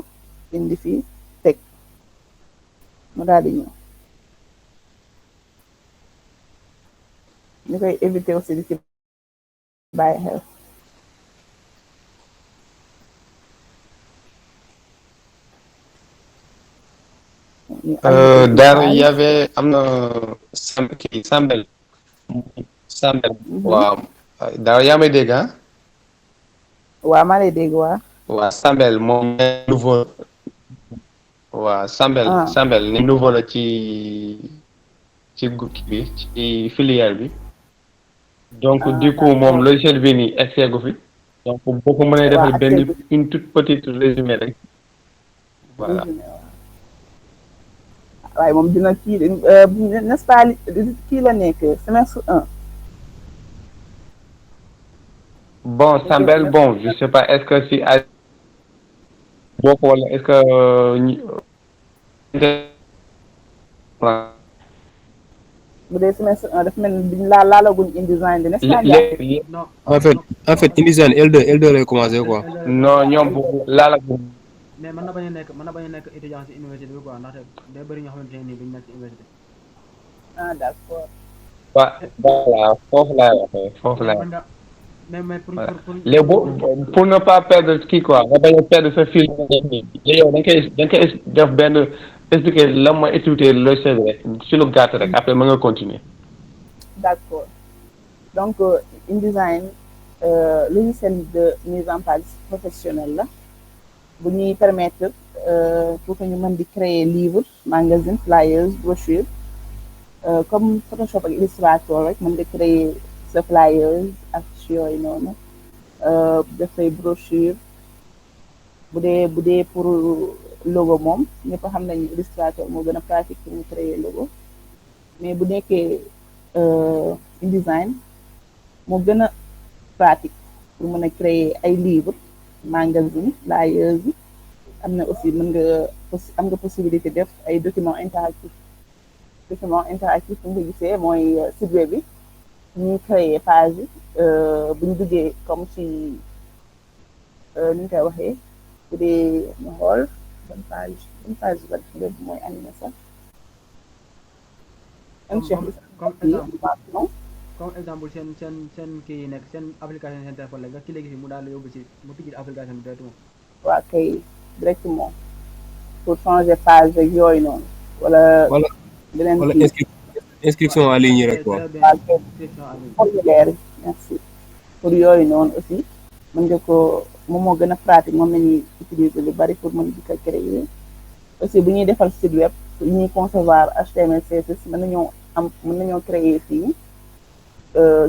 indi fii teg mu daal di ñëw ñu koy éviter aussi di ci bàyyi xel Daara y avait am na Sambel waaw Daara yaa may dégg ah waaw maa lay dégg waa waaw Sambel moom nouveau waaw Sambel ne nouveau la ci groupe bi ci filière bi donc du coup moom logiciel bi nii exeegu fi donc boo ko mënee defal benn une toute petite résumé rek voilà waaye moom dina kii n'est-ce pas kii la nekk semestre 1 bon Sambel bon je sais pas est-ce que si ay boo ko wala est-ce que bu dee semestre 1 dafa mel ni biñ laalaguñ InDesign bi n'est-ce pas non en fait InDesign L2 lay commencé quoi. non ñoom laalaguñ mais mën na bañ a nekk étudiant ci université bi quoi ndaxte day bëri ñoo xamante ne nii duñ nekk ci université ah d'accord voilà foofu laay waxee foofu laay mais pour léegi pour ne pas perdre kii quoi nga bañ a perdre sa fil léegi yow da nga koy def benn expliquer lan mooy utilité logiciel rek si lu gàtt rek après mën nga continuer. d'accord donc InDesign logiciel de mise en page professionnelle la bu ñuy permettre pour que ñu mën di créer livre magazine flyers brochure comme Photoshop ak Illustrator rek mën nga créer sa flyers ak yooyu noonu dafay brochure bu dee pour logo moom ñëpp xam nañu Illustrator moo gën a pratique pour ñu créer logo mais bu nekkee InDesign moo gën a pratique pour mën a créer ay livre magazine flyers am na aussi am nga possibilité def ay documents interactifs bu nga gisee mooy site web bi ñuy créer page yi bu ñu duggee comme si ni ñu koy waxee bu dee ñu xool ban page web mooy animé sax comme exemple seen kii yi nekk seen application seen téléphone la nga cliquer léegi mu daal yóbbu ci mu tijji application bi directement waa kay directement pour changer page ak yooyu noonu wala beneen inscription en ligne rek quoi formulaire yi merci pour yooyu noonu aussi mën nga ko moom moo gën a pratique moom lañuy utiliser lu bari pour mën di ko créer aussi bu ñuy defal site web bu ñuy concevoir HTML CSS mën nañoo créer fii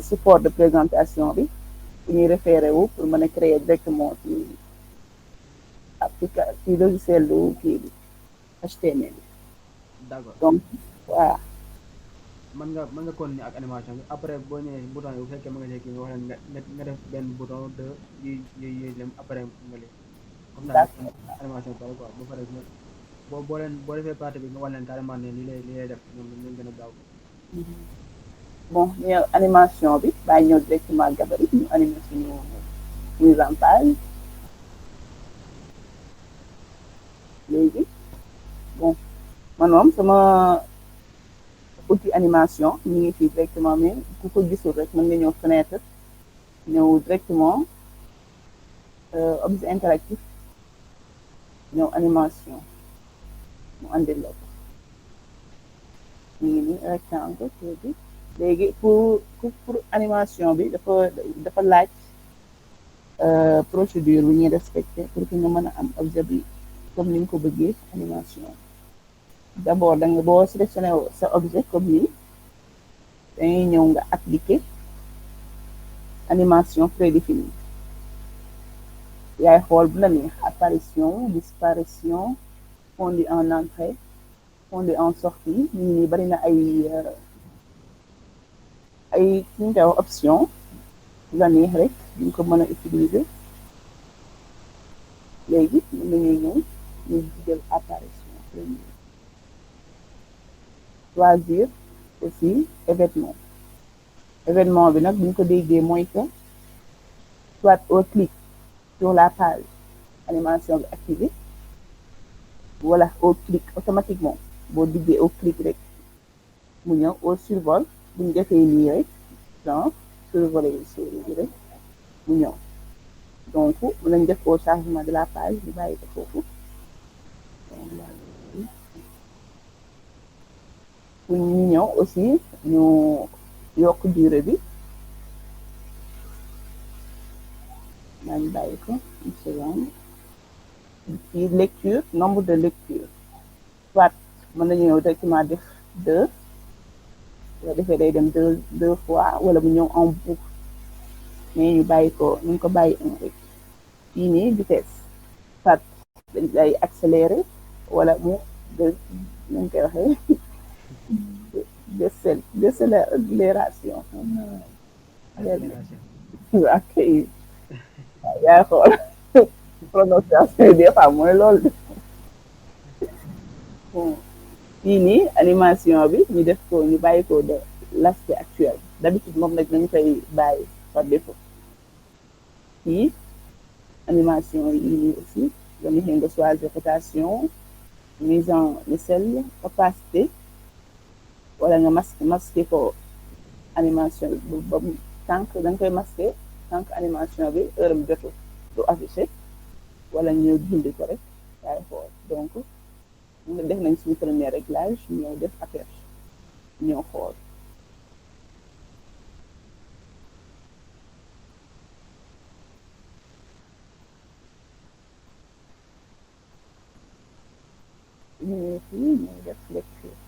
support de présentation bi bu ñuy référé wu pour mën a créer directement ci application ci logiciel lu kii bi HTML bi d'accord donc voilà mën nga continuer ak animation bi après boo ñëwee bouton yi bu fekkee mën nga see kii nga wax leen nga def benn bouton de yu lem après nga leen comme ça animation bi quoi ba pare boo defee partie bi nga wax leen carrément ne li lay def ñoom ñu gën a gaaw bon ñu animation bi bàyyi ñëw directement gabarit ñu animé suñu mise en page léegi bon man moom sama outil animation ñu ngi fii directement mais ku ko gisul rek mën nga ñëw fenêtre ñëw directement objet interactif ñëw animation mu andil la ko ñu ngi nii rectangle tuuti léegi pour animation bi dafa laaj procédure bu ñuy respecté pour que nga mën a am objet bi comme ni nga ko bëggee animation d'abord da nga boo sélectionné sa objet comme nii dangay ñëw nga appliquer animation prédéfinie yaay xool bu la neex apparition disparition fondu en entrée fondu en sortie ñu ngi nii bari na ay ñu koy wax option la neex rek ñu ko mën a utiliser léegi mën nañuy ñëw ñu jël apparition première choisir aussi événement bi nag bu ñu ko déggee mooy que soit au clic sur la page animation bi activée wala au clic automatiquement boo diggee au clic rek mu ñëw au survol bu ñu defee nii rek genre survolé souris bi rek mu ñëw donc mën nañ def au chargement de la page di bàyyi ko foofu pour ñu ñëw aussi ñu yokk durée bi maa ngi bàyyi ko une seconde ci lecture nombre de lecture soit mën nañu ñëw directement def 2 boo defee day dem deux fois wala mu ñëw en boucle mais ñu bàyyi ko ñu ko bàyyi un rek fii nii vitesse soit dañ lay accélérer wala mu nañ koy waxee décélération ak yaa xool prononciation des fois mooy loolu bon fii nii animation bi ñu def ko ñu bàyyi ko de l'aspect actuel d'habitude moom nag nañu koy bàyyi par défaut fii animation yi nii aussi nga neexee nga choisir rotation mise en échelle opacité wala nga masqué ko animation bi ba tant que da nga koy masqué tant que animation bi heure bi jotul du affiché wala ñu dindi ko rek yaay xool donc def nañ suñu premier réglage ñëw def affaire ñëw xool ñu fii ñëw def lecture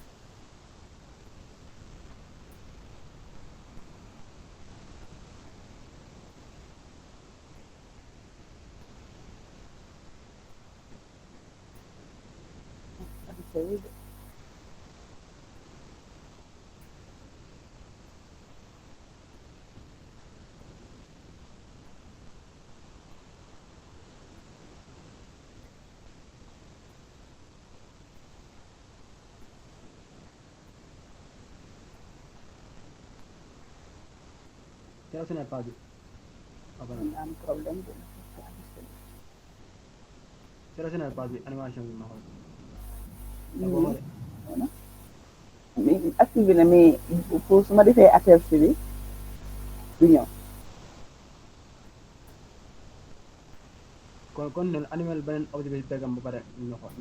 sélectionné page bi am problème de sélectionné page bi animation bi ma xool mais activé na mais pour su ma defee aperçu bi du ñëw kon ne animé beneen objet bi pegam ba pare ñu xool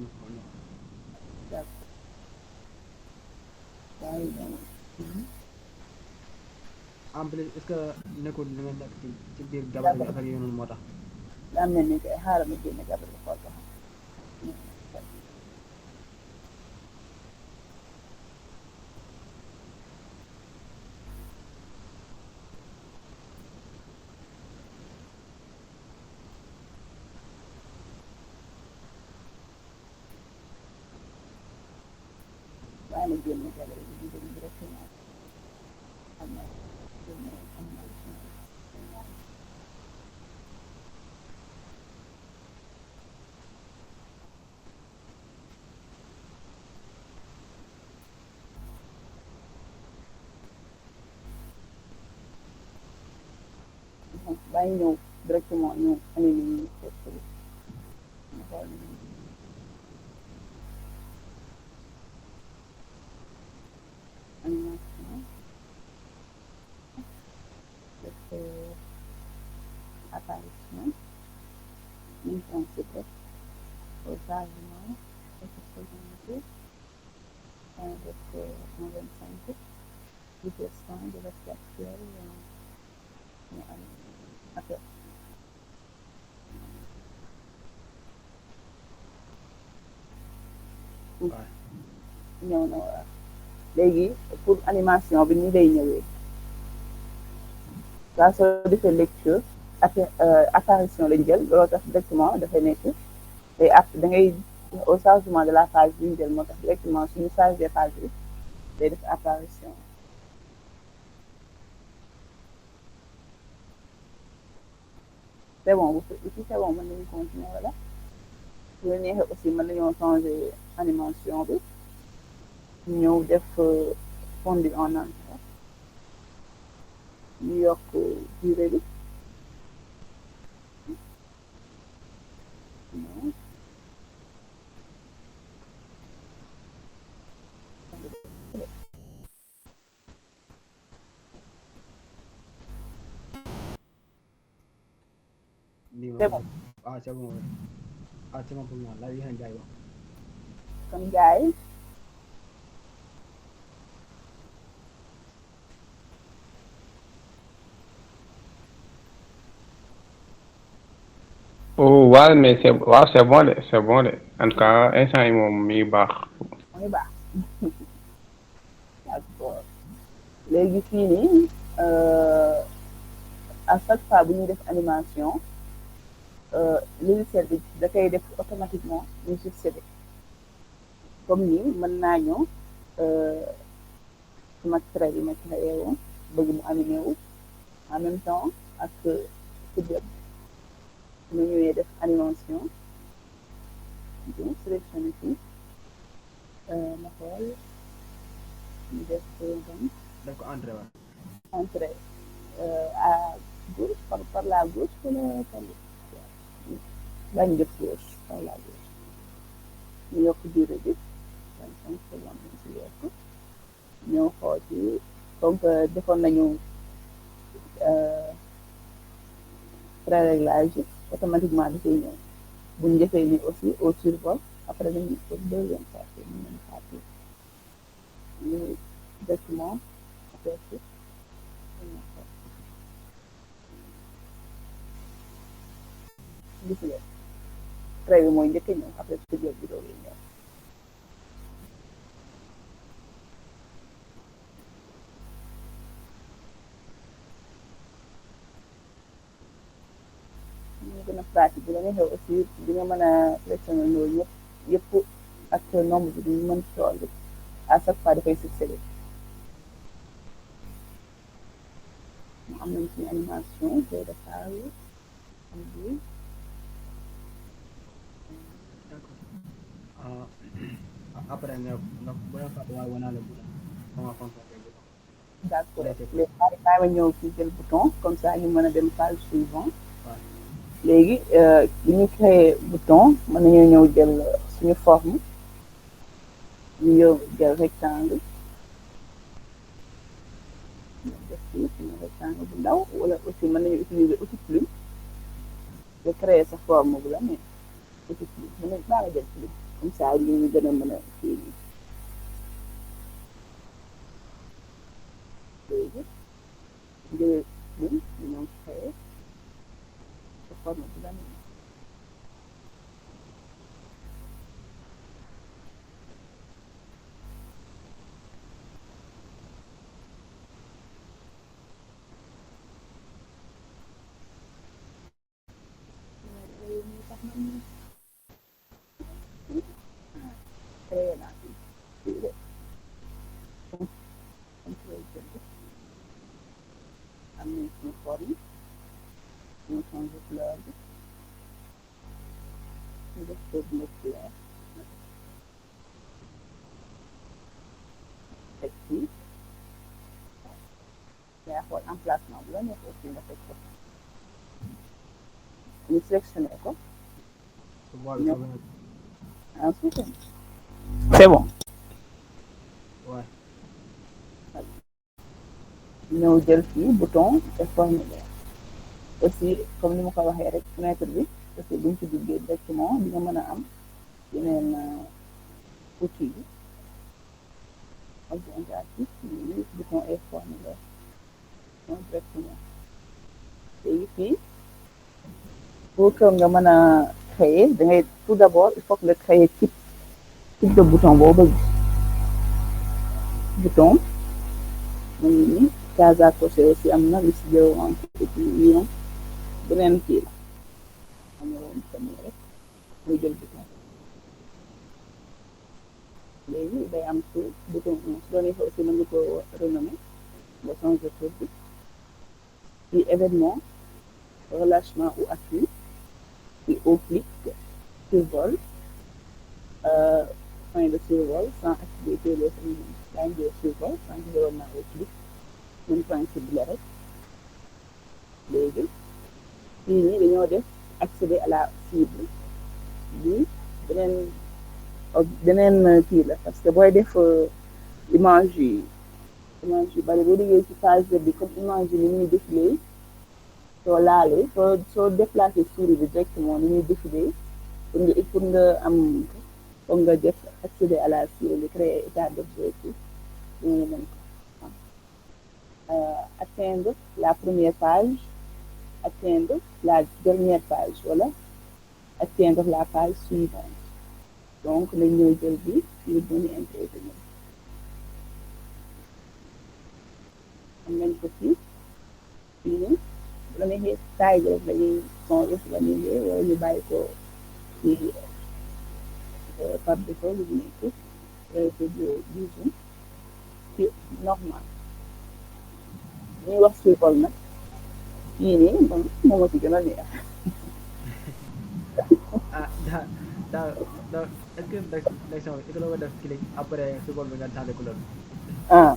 en plus est-ce que nekkul li nga nekk ci biir gabar bi affaire yooyu noonu moo tax daa mel ni kay xaaral ma génne gabar bi xool ko waaye na génne gabar bi di dem directement am na bàyyi ñëw directement ñu animé ñu fekk ñu xool animation def apparition mise en secret au changement fonctionnalité avec 1,25 10% de l'aspect actuel après ñëw na waaw léegi pour animation bi ni lay ñëwee saa soo defee lecture apparition lañ jël looloo tax directement dafay nekk et après da ngay au changement de la page bi ñu jël moo tax directement suñu chargé page bi day def apparition c'est bon bu fekkee c'est bon mën nañu continuer wala bu la neexee aussi mën nañoo changer animation bi ñëw def fondu en entrée ñu yokk durée bi c'est bon ah c'est bon ah c'est bon pour moi là yéen jaay wax kon gars yi oh waaw mais c'est bon de c'est bon de en tout cas instant yi moom mi ngi baax. mu ngi baax d'accord léegi fii nii à chaque fois bu ñuy def animation logiciel bi da koy def automatiquement ñu succédé comme ni mën naa ñëw sama trait bi ma créé woon bëgg mu animé wu en même temps ak kuréel su ma ñëwee def animation ñu sélectionné fii ma xool ñu def def ko entrée wa entrée à gauche par la gauche wala par bañ def gauche par la gauche ñu yokk durée bi 25 secondes lañ si yokk ñëw xool ci comme que defoon nañu préréglage yi automatiquement dafay ñëw bu ñu defee ni aussi au survol après dañu def deuxième partie ñu mën partie ñu directement affaire bi gis nga trait bi mooy njëkk a ñëw après studio bi doog ñëw ñu gën a pratique bu la neexee aussi di nga mën a sélectionné loolu yëpp ak nombre bi ñu mën tool à chaque fois dafay succédé mu am nañ suñu animation day defar am bi après nga boo fàtte waaye wanaale bu comment fonctionner bu d'accord léegi bàyyi ma ñëw ci jël bouton comme ça ñu mën a dem page suivante léegi bi ñu créé bouton mën nañoo ñëw jël suñu forme ñu ñëw jël rectangle def fii suñu rectangle bu ndaw wala aussi mën nañu utiliser outil plume de créer sa forme bu la mais outil plume mën nañ baa nga jël plume comme ça li ñu gën a mën a kii nii léegi jëlee plume ñu ñëw créer sa forme bu la neex créer naa fi fii de contrôle jënd am nañ suñu forme ñu changé couleur bi ñu def ko bleu clair teg fii yaa xool emplacement bu la neex aussi nga teg ko ñu sélectionné ko ensuite c'est bon ouais ñëw jël fii bouton et formulaire aussi comme ni ma ko waxee rek fenêtre bi parce que buñ ci duggee directement di nga mën a am yeneen outil yi organisatif yi bouton informé la directement léegi fii pour que nga mën a créer da ngay tout d'abord il faut que nga créer type de bouton boo bëgg bouton mu ngi ni Casa Coché aussi am na liste de vente et puis ñoom beneen kii la am na woon tamit rek muy jël bouton léegi day am tur bouton su doon neexee aussi mën nga ko renommer nga changer tur bi puis événement relâchement ou appui puis au clic survol fin de survol sans activité les yaa ngi jël survol sans que jëloon naa au clic même principe la rek léegi fii nii dañoo def accéder à la cible bi beneen kii la parce que booy def image yu bari boo déggee ci page web bi comme image yi ni ñuy défilé soo laalee soo déplacé souris bi directement ni ñuy défilé pour nga am foog nga def accéder à la cible bi créer état d'objectif ñu mën ko atteindre la première page atteindre la dernière page wala atteindre la page suivante donc nañ ñëw jël bi ñu doni intéressé ñoom am nañ ko fii nii bu la neexee taay bi rek dañuy changé su la neexee wala ñu bàyyi ko ci par défaut lu nekk du zoom ci normal ñuy wax survol nag yii nii moom a ci gën a neex ah da est-ce que direction bi est-ce que la def clic après survol bi nga changé couleur bi ah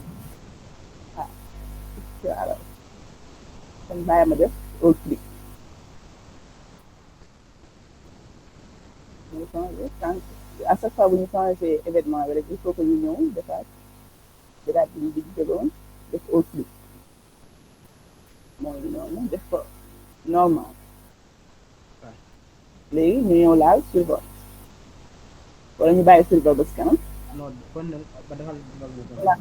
alors kon bàyyi ma def au clic ñu changé à chaque fois bu ñu changé événement bi rek il faut que ñu ñëw defaat daal di ñu jëloon def au clic mooy noonu def ko normal léegi ñu ñëw laal survol wala ñu bàyyi survol ba si kanam non kon ba defal voilà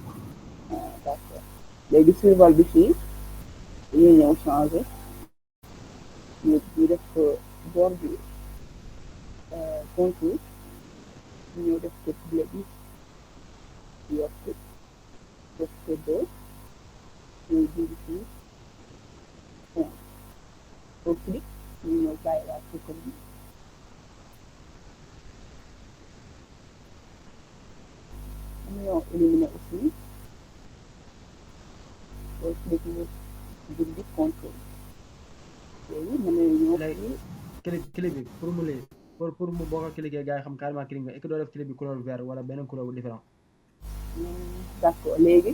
d'accord léegi survol bi fii dañuy ñëw changé ñu def ko bordure contour ñu ñëw def ko bleu bi yokk def ko deux ñuy dindi fii fond au clic ñu ñëw bàyyi waat ko comme ni ñu ñëw éliminer aussi au clic ñu dindi contour léegi mën nañu ñëw fii clic bi pour mu lii pour mu boo ko cliquer gars yi xam carrément clic nga est-ce que doo def clic bi couleur vert wala beneen couleur bu différent d'accord léegi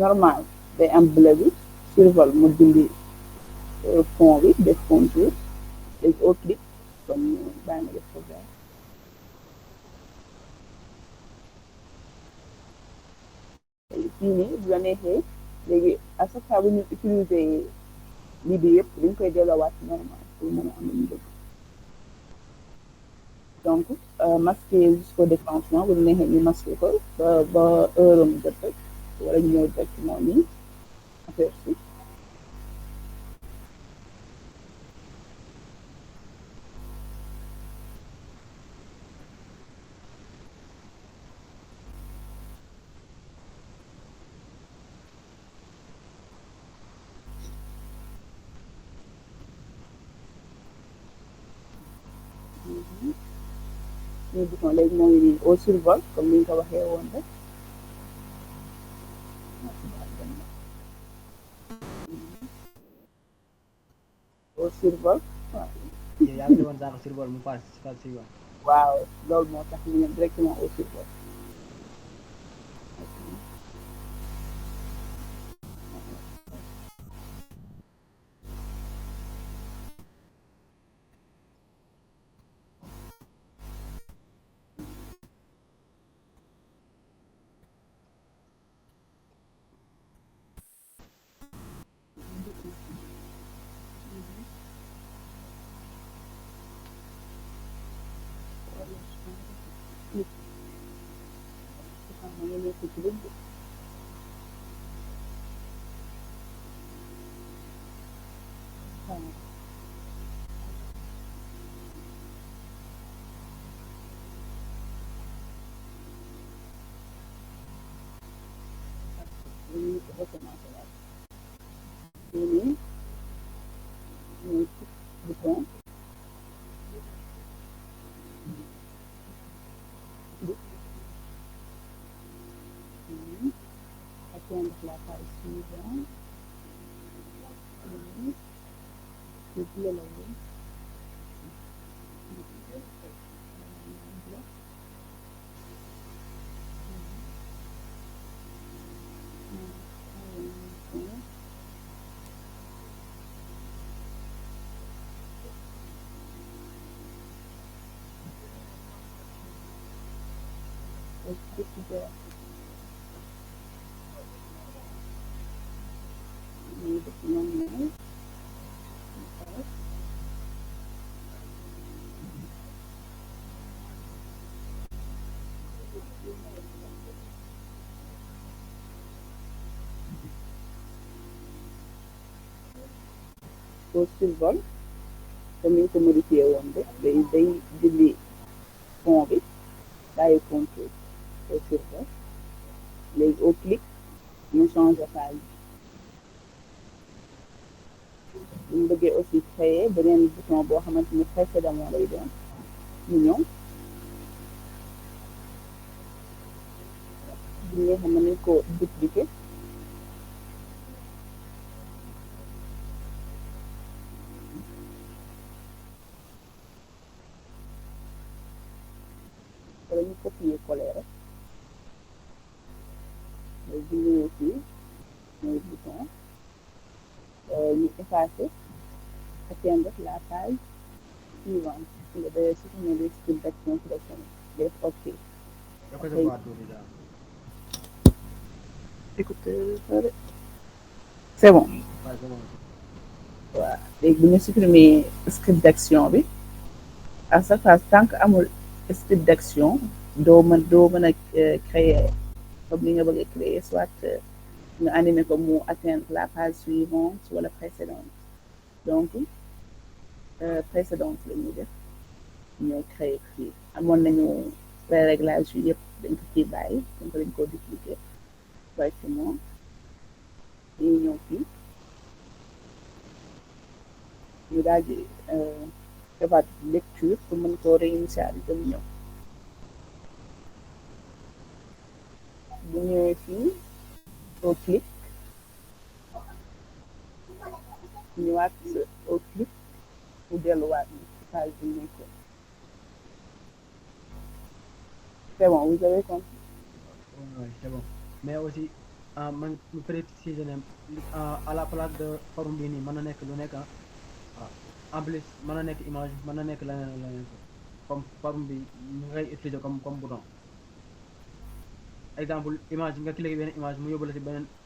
normal day am bleu bi survol mu dindi fond bi def contour léegi au clic comme bàyyi ma def ko vert léegi fii nii bu la neexee léegi à chaque fois bu ñu utiliser lii bi yëpp dañ koy delloowaat normal pour mën a am lu ñu bëgg donc masquer jusqu'au déclenchement bu neexee ñu masquer ko ba heure am jot rek wala ñu ñëw directement nii affaire si ñu bouton léegi moo ngi nii au survol comme ni ñu ko waxee woon rek au survol yaa ngi demoon sànq survol mu passe suivant waaw loolu moo tax ñu ñëw directement au survol ci clip bi. Dañuy recommencé waat fii nii ñuy bouton atteindre la page suivante copier la woon au survol comme ni ñu ko modifié woon rek day dindi fond bi bàyyi contour au survol léegi au clic ñu changé page bi ñu bëggee aussi créer beneen bouton boo xamante ni précédemment lay doon ñu ñëw bi nga xam ne nañ ko dupliquer wala ñu copier coller rek léegi ñu ñëw fii mooy bouton ñu effacer atteindre la page suivante nga day supprimer les styles d'action sélectionnés def OK. Écoutez, c'est bon. Waaw léegi bu ñu supprimer script d'action bi à chaque fois tant que amul script d'action doo mën a créer comme ni nga bëgg a créer soit nga animer ko mu atteindre la page suivante wala précédente donc précédente la ñuy def ñoo créer fii amoon nañu réglage yi yëpp dañ ko ciy bàyyi donc dañ ko dupliquer correctement yi ñëw fii ñu daal di defaat lecture pour mën koo réinitialiser mu ñëw bu ñëwee fii au clic ñëwaat au clic mu delluwaat ci page bi nekkoon. C'est bon, vous avez compris. Oui, c'est bon. Mais aussi man mu préciser ne à la place de forme bi nii mën na nekk lu nekk en plus mën na nekk image mën na nekk leneen comme forme bi ñu ngay utiliser comme bouton exemple image nga cliquer benn image mu yóbbu la si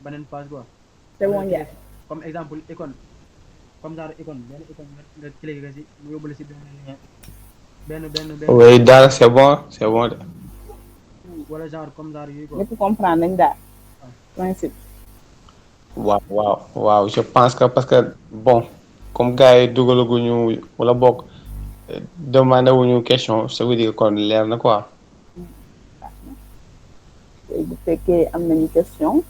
beneen page quoi. C'est bon, Ndiaye. comme exemple icône comme genre icône benn icône nga cliquer si mu yóbbu la si benn. Oui, daal c'est bon de. wala genre comme genre yooyu quoi. ñëpp comprendre nañ daal principe. waaw je pense que parce que bon comme gars yi dugalaguñu wala bokk demandé wuñu question ça veut dire kon leer na quoi. léegi bu fekkee am nañu question.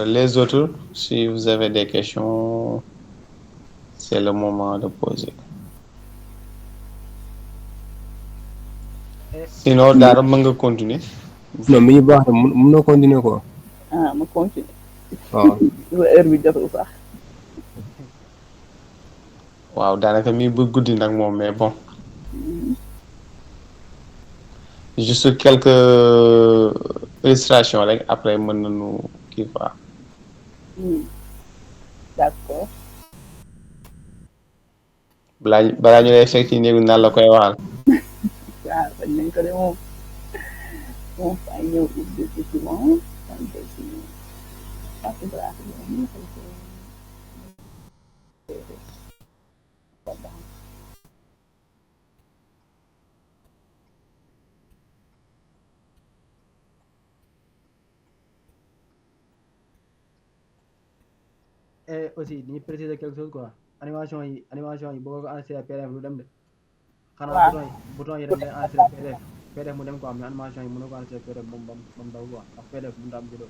Les autres si vous avez des questions c'est le moment de poser. Sinon daara mën nga continuer. non mi ngi baax mën na continuer quoi. Ma continuer. waaw. heure bi jotul sax. waaw daanaka mi bu guddi nag moom mais bon. juste quelques illustrations rek après mën nañu kii quoi. D'accord. balaa ñu lay fekk ci néegu naan la koy waxal. waaw bañ nañ ko de moom fay ñëw ubbi document et aussi dañuy préciser quelque chose quoi animation yi boo ko enregistré PDF du dem de xanaa waaw bouton yi rek ngay enregistré PDF mu dem quoi mais animation yi mënoo ko enregistré PDF bam daw quoi ndax PDF mënut a am vidéo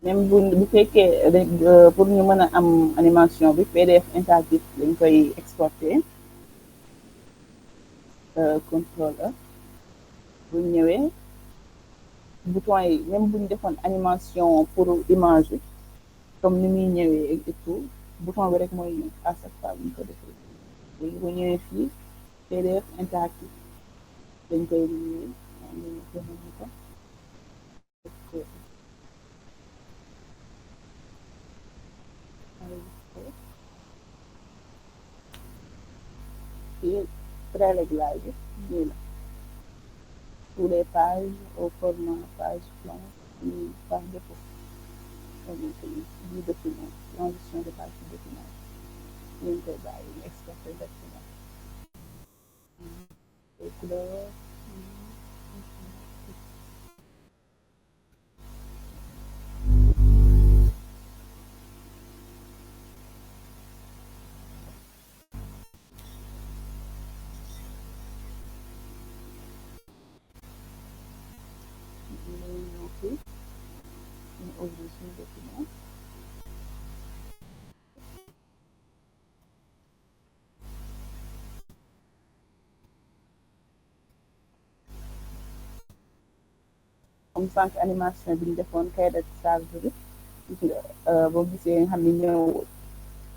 même bu fekkee pour ñu mën a am animation bi PDF interactif dañ koy exporter contrôle E bu ñëwee bouton yi même bu ñu defoon animation pour image bi comme ni muy ñëwee et tout bouton bi rek mooy ñëw à chaque fois bu ñu ko defee léegi bu ñëwee fii PDF interactif dañ koy liggéey ko fii préréglage bi nii la tous les pages au format page blanche par défaut du document transition de page du document ñu ngi koy bàyyi ñu exporté directement les couleurs ñu ouvrir suñu document comme sànq animation bi ñu defoon cahier de charge bi gis nga boo gisee nga xam ne ñëw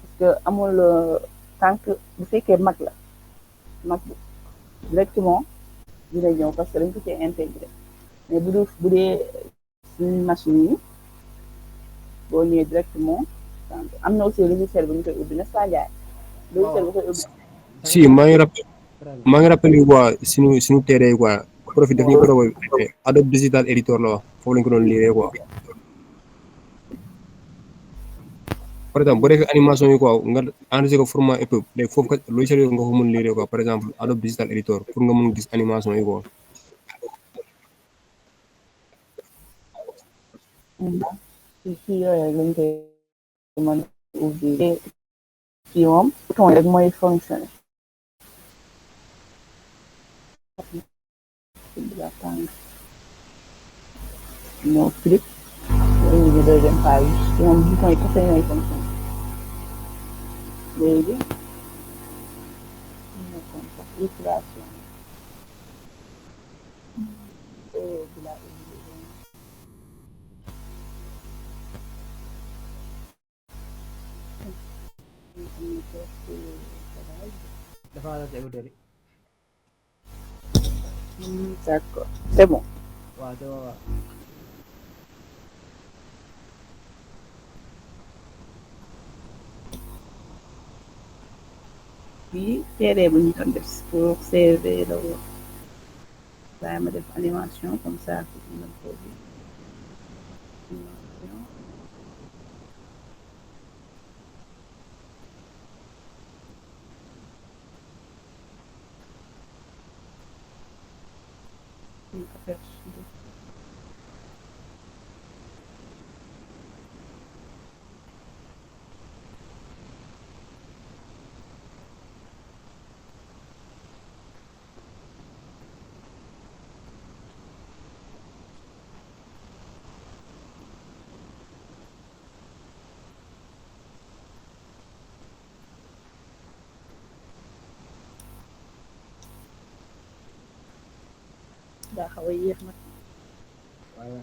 parce que amul tànk bu fekkee mag la mag directement dina ñëw parce que dañ ko cee intégré mais bu dee suñu machine yi boo ñëwee directement am na aussi logiciel bu ñu koy ubbi n'est-ce pas Ndiaye logiciel bu koy ubbi si maa ngi rappelé quoi suñu téere yi quoi profit daf ñu proposé Adobe Digital Editor la wax foofu lañu ko doon liiree quoi par exemple boo defee animation yi quoi nga enregistré ko format EPUB léegi foofu kat logiciel yooyu nga ko mën liiree quoi par exemple Adobe Digital Editor pour nga mën gis animation yi quoi fii yooyu lañ koy mën ubbi fii moom bouton rek mooy fonctionné ñëw clic léegi deuxième page moom bouton yi kese ñooy fonctionné léegi illustration dafa la ci écouteur yi d'accord c'est bon waaw c'est bon waaw fii téere bu ñu doon def pour CV la woon waaye ma def animation comme ça pour mën ko bi animation ñu aperçu daa xaw a yéex nag waaye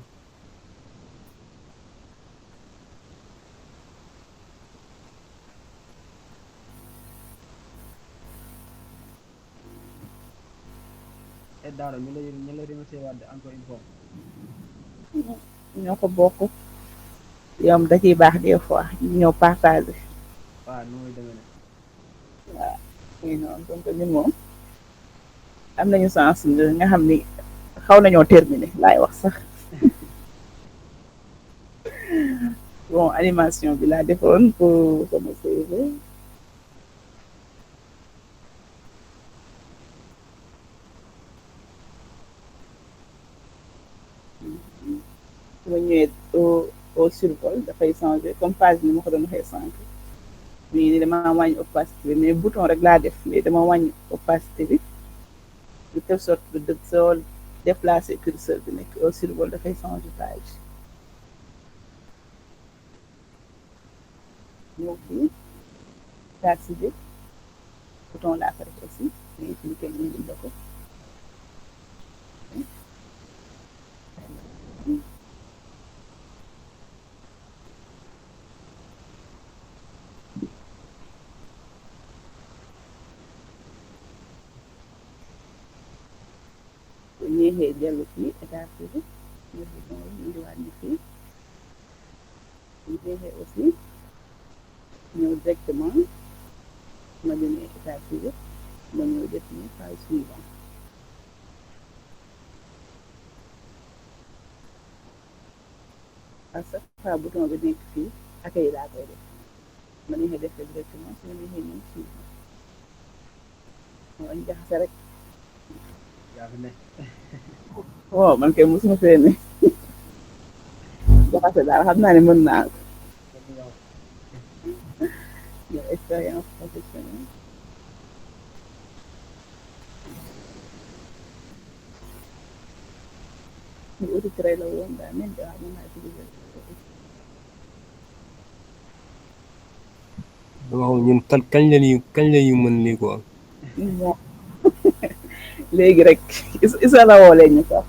et daara ñu lay remercier waat encore une fois ñoo ko bokk yom da ciy baax des fois ñu ñëw partager waaw nu muy demee ne waaw muy noonu donc ñun moom am nañu sens nga xam ni xaw nañoo terminé laay wax sax bon animation bi laa defoon pour sama CV su ma ñëwee au survol dafay changer comme page bi ni ma ko doon waxee sànq mais ni dama wàññi opacité bi mais bouton rek laa def mais dama wàññi opacité bi de telle sorte que de soo déplacer curseur bi nekk au survol dafay changer page ñëw fii taxi bi bouton laa ko def aussi mais cliquer ñu bind ko bu ñeexee dellu fii état bi ñu bouton yi ñu diwaat ñu fii bu ñeexee aussi ñëw directement ma demee état bi ma ñëw def ni page suivant à chaque fois bouton bi nekk fii akay laa koy def ma neexee def ko directement su ma neexee ñëw suivant moo jaxase rek yaa fi ne waaw man kay mosuma fee ne jaxase daal xam naa ne mën naa ko yow expérience professionnelle ñu uti trait la woon daa mel daa mën naa utiliser dama xam ñun kañ la ñu mën lii quoi. bon léegi rek isa la woo leen ñu sax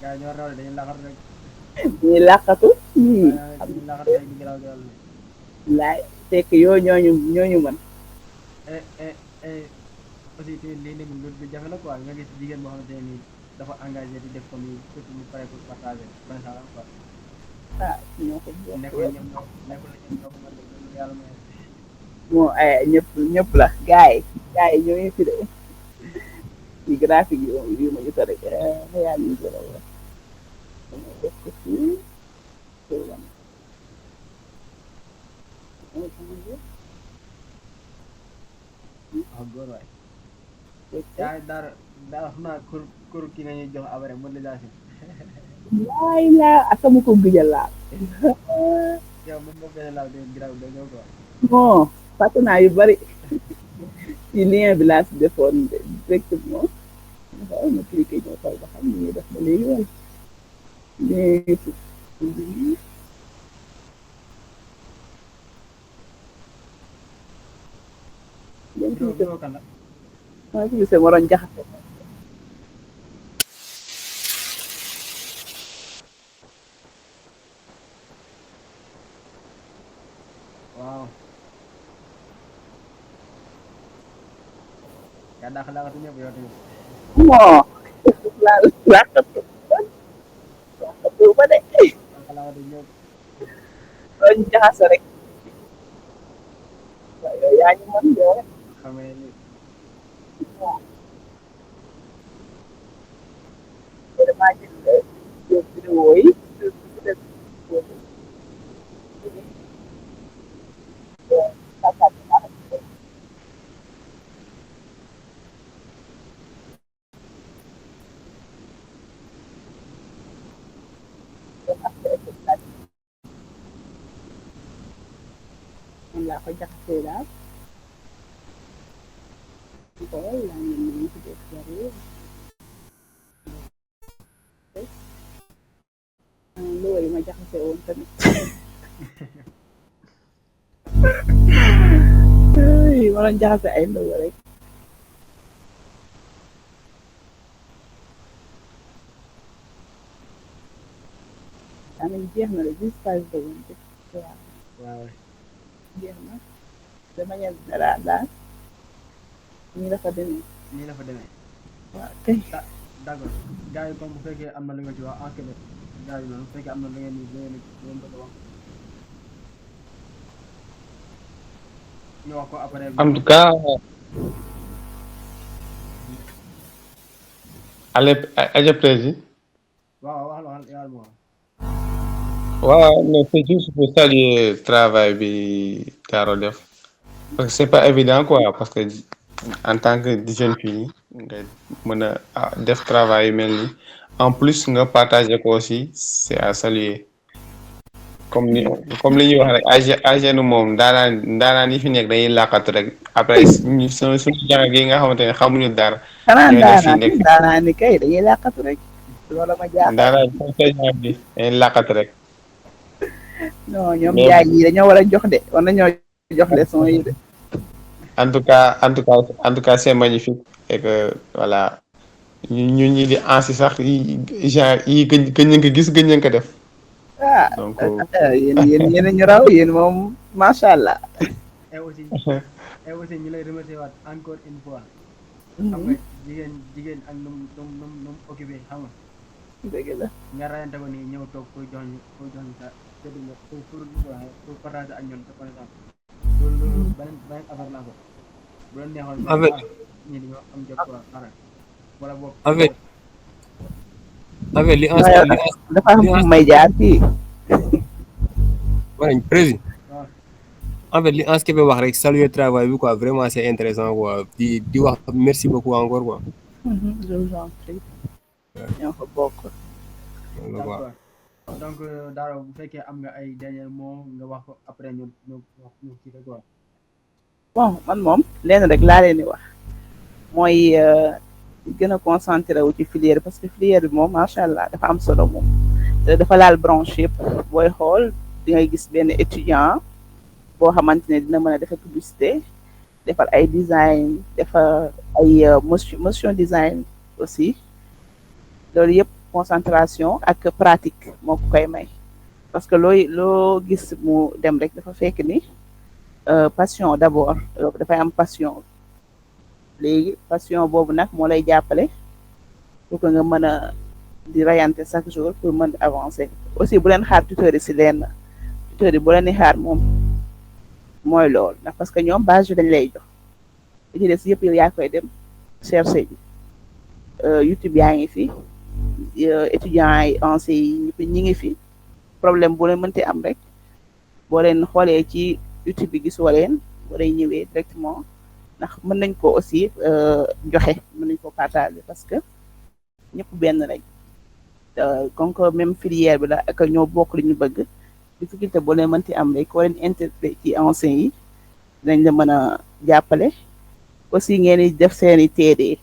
gars yi ñoo raw dañuy laxat rek ñuy làqatu ñii dañuy laxat rek di garaw garaw ne laay fekk yoo ñooñu mën aussi tamit lii nii lu jafe la quoi nga gis jigéen boo xamante ne nii dafa engagé di def comme ni surtout ñu pare pour partager printemps quoi ah ñoo ko nekkul ñoom nekkul ñoom ñoo ko mën a def yàlla may bon ñëpp la gars yi ñoo fi de ci graphique yu ma gis rek réaliser la woon dama def ko fii wan wax góor waay dara xam naa kur ki nga ñuy jox après modélisation laay laa akamu ko gëjal laa yow mën nga benn laaw de graw de ñëw quoi bon fàtte naa yu bari ci lien bi laa si defoon directement xool ma cliqué ñoo xool ba xam ni ñuy def ba léegi wala léegi vidéo kan la maa ngi gisee ma doon jaxase waaw yaa daax laaxatu ñëpp yow tamit bon làqatu ba de daax laaxatu ñëpp doon jaxase rek waaw yow yaa ñu mën yow rek xamee ni vraiment jël vidéo yi man laa ko jaxasee daal xool laa ngeen ni ñu ci def bari loolu yi ma jaxasee woon tamit ma doon jaxase ay logo rek amin jeex na de 10 pages de woon waaw jeex na de manière générale daal nii la fa demee nii la fa demee waaw kay d'accord gars yi comme bu fekkee am na lu nga ci wax enquête gars yi noonu bu fekkee am na lu ngeen bëgg a wax ñu wax ko après En tout cas, Aja Prési. waaw wax la yàlla moo Ouais, mais c'est juste pour saluer le travail de Carol Def. Parce que c'est pas évident, quoi. Parce que en tant que jeune fille, nga def travail mel ni en plus nga partager ko aussi c'est à saluer. comme li ñuy wax rek agenu moom daanaan yi fi nekk dañuy làqatu rek après suñu jàng gi nga xamante ne xamuñu dara. xanaa ñoo nekk fii nekk daanaa ni kay dañuy làqatu rek loolu ma jaaxal. daanaan suñu bi dañuy làqatu rek. non ñoom jaay yi dañoo war a jox de war nañoo jox leçon yi de. en tout cas c'est magnifique et que voilà ñun ñi di ansi sax genre yi gëñ nañ ko gis gëñ nañ ko def. donc yéen ñu raw yéen moom macha allah. et aussi ñu lay remercier waat encore une fois. xam nga jigéen ak nu mu occupé xam nga. dëgg la. nga rayante ko nii ñëw toog pour jox ñu sa séddale pour partager ak ñun sa connaissance. loolu beneen affaire la ko. bu leen neexoon ñi dañoo am jot quoi xaaral wala boog. avec li dafa am fu may jaar fii. voilà président. en fait li Anskebe wax rek saluer travail bi quoi vraiment c'est intéressant quoi di wax merci beaucoup encore quoi. je vous en prie. ñoo ko bokk. d'accord donc Daro bu fekkee am nga ay dernier mot nga wax ko après ñu kii quoi. bon man moom lenn rek laa leen di wax mooy gën a concentré wu ci filière parce que filière bi moom macha allah dafa am solo moom te dafa laal branche yëpp booy xool di ngay gis benn étudiant boo xamante ne dina mën a defar publicité defar ay design defar ay motion design aussi loolu yëpp concentration ak pratique moo ko koy may parce que loo gis mu dem rek dafa fekk ni passion d'abord dafay am passion léegi passion boobu nag moo lay jàppale pour que nga mën a di rayante chaque jour pour mën avancer aussi bu leen xaar tuteur yi si leen tuteur yi bu leen di xaar moom mooy loolu ndax parce que ñoom base dañ lay jox li ci des yëpp yow yaa koy dem chercher ji YouTube yaa ngi fi étudiants yi enseignants yi ñi ngi fi problème bu leen mënti am rek boo leen xoolee ci YouTube bi gisoo leen boo leen ñëwee directement ndax mën nañ ko aussi joxe mën nañ ko partager parce que ñëpp benn lañ comme que même filière bi la ak ñoo bokk li ñu bëgg difficulté boo leen mënti am rek koo leen interpellé ci enseignants yi dinañ la mën a jàppale aussi ngeen di def seeni TD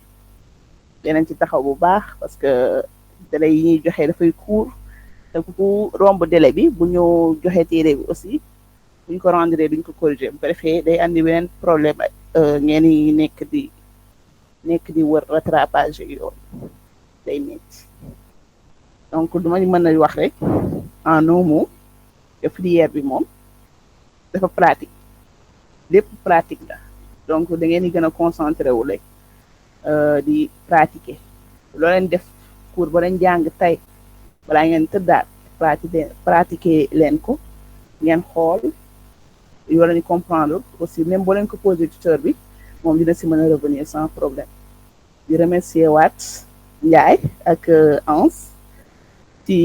dinañ ci taxaw bu baax parce que délai yi ñuy joxe dafay court te ku romb délai bi bu ñu joxe TD bi aussi buñ ko rendre duñ ko corriger bu ko defee day andi beneen problème ngeen di nekk di wër rattrapage yooyu day metti donc duma mën a wax rek en un mot que filière bi moom dafa pratique lépp pratique la donc da ngeen di gën a concentré wu rek di pratiquer loo leen def cours ba leen jàng tey balaa ngeen tëddaat pratiquer leen ko ngeen xool yoo leen di comprendre aussi même boo leen ko posé tuteur bi moom dina si mën a revenir sans problème di remercier waat Ndiaye ak Ans ci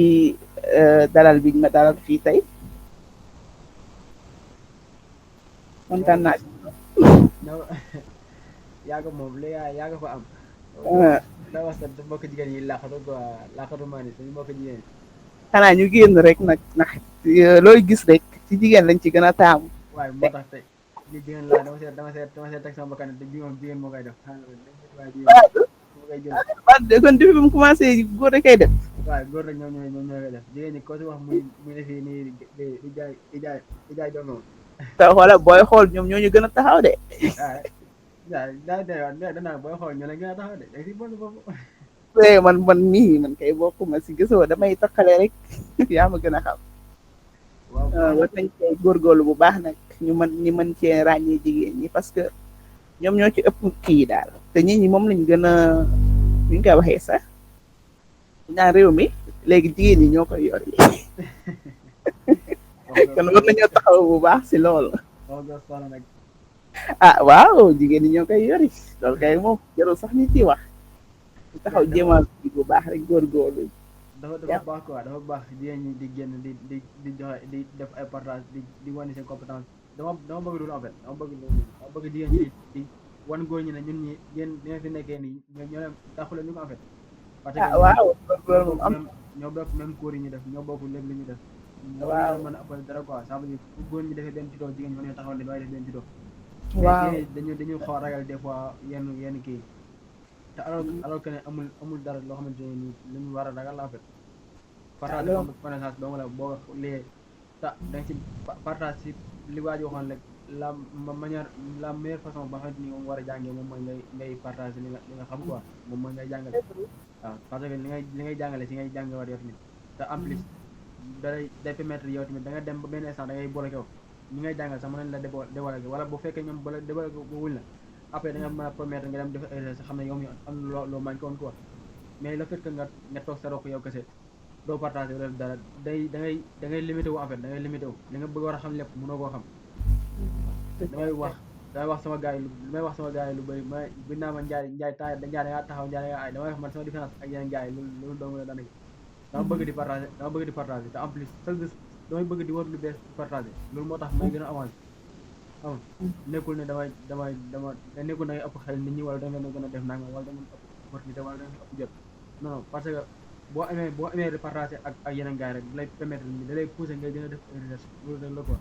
dalal bi ma dalal fii tey kontaan naa yaa ko moom léegi yaa ko fa am. da wax sa mbokk jigéen yi laaxatu quoi laaxatu maa ni suñu mbokk jigéen yi. xanaa ñu génn rek nag ndax looy gis rek ci jigéen lañ ci gën a taamu. waaye moo tax tey li jigéen laa dama seet teg sama bakkan te bii moom jigéen moo koy def. kon depuis bi mu commencé góor rek kay def. waaw góor rek ñoom ñoo koy def jigéen ñi ko si wax muy def fii nii di jaay doom moom. te xoola booy xool ñoom ñoo ñu gën a taxaw de. danaa booy xool ñoo leen gën a taxaw de day si bon boobu. man mii man kay bokkuma si gisoo damay taxale rek yaa ma gën a xam. waaw war nañ cee góorgóorlu bu baax nag ñu mën cee ràññee jigéen ñi parce que ñoom ñoo ci ëpp kii daal te nit ñi moom lañ gën a ñu ngi koy waxee sax ñaan réew mi léegi jigéen ñi ñoo koy yor kon war nañoo taxaw bu baax si loolu. ah waaw jigéen ñi ñoo koy yori loolu kay moom jarul sax nit yi wax ñu taxaw jéemal bu baax rek góorgóorlu. dafa baax quoi dafa baax jigéen ñi di génn di joxe di def ay partage di wane seen compétence dama bëgg loolu en fait dama bëgg jigéen ñi di wan góor ñi ne ñun ñi yéen dina fi nekkee nii ñoo leen taxule ñu ko en fait. parce que waaw góorgóorlu am ñoo bokk même cours yi ñu def ñoo bokk lépp li ñu def waaw mën a ëppal dara quoi ça veut dire bu góor ñi defee benn tuto jigéen ñi mën nañu taxaw ne damay def benn tuto waaw dañu xaw a ragal des fois yenn kii te alors que ne amul dara loo xamante ne nii lu ñu war a ragal la en fait partage connaissance dong la boo lee ta danga ci partage si li waa ji waxoon rek la meilleure façon ba xamante ni moom war a jàngee moom mooy ngay partage li nga xam quoi moom mooy ngay jàngale waaw parce que li ngay jàngale si ngay jàng war yow tamit te en plus day permettre yow tamit da nga dem ba benn instant da ngay bloqué wu ñi ngay jàngal sax mën nañ la débolé wala bu fekkee ñoom bala débolé wuñ la après da nga mën a permettre nga dem def erreur sa xam ne yow mi am na loo manqué woon quoi mais le fait que nga toog sa rokk yow kese doo partagé wala dara da ngay limité wu en fait da ngay limité wu li nga bëgg war a xam lépp mënoo koo xam damay wax sama gars yi lu bëri ma bi naa ma njaay da ngaa taxaw njaay da ngaa ay damay wax man sama différence ak yeneen gars yi loolu dong la daanaka dama bëgg di partagé te en plus chaque jour damay bëgg di war lu bees partagé loolu moo tax may gën a avancé xam nekkul ne dama nekkul da ngay ëpp xel nit ñi wala da nga gën a def nanga wala da nga ëpp opportunité wala da nga ëpp jot non parce que boo amee partagé ak yeneen gars yi rek da lay permettre da lay pousser ngay gën a def recherche loolu rek la quoi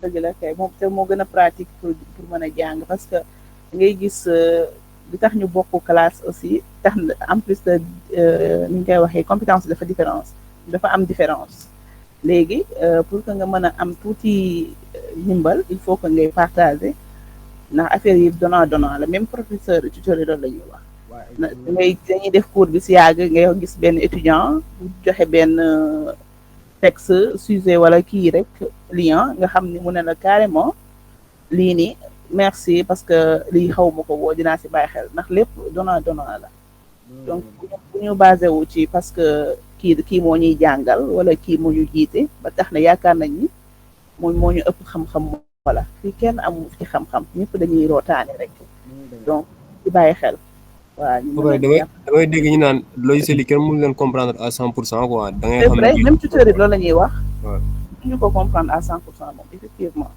dëgg la kay moom te moo gën a pratique pour mën a jàng parce que ngay gis li tax ñu bokk classe aussi tax en plus de ni ñu koy waxee compétence dafa am différence léegi pour que nga mën a am tuuti ndimbal il faut que ngay partager ndax affaire yi donnant la même professeur tuteur loolu la ñuy wax dañuy def cours bi si yàgg ngay gis benn étudiant bu joxe benn texte sujet wala kii rek lien nga xam ni mu ne la carrément lii nii merci parce que lii xaw ma ko woo dinaa si bàyyi xel ndax lépp donnant la donc bu ñu basé wu ci parce que kii moo ñuy jàngal wala kii moo ñu jiite ba tax na yaakaar nañ ni moo ñu ëpp xam-xam wala fii kenn amu ci xam-xam ñëpp dañuy rootaane rek donc ci bàyyi xel waaw damay dégg ñu naan logiciel yi kenn mënu leen comprendre à 100% quoi da ngay xam ne même tuteur yi loolu la ñuy wax waaw ñu ko comprendre à 100% moom effectivement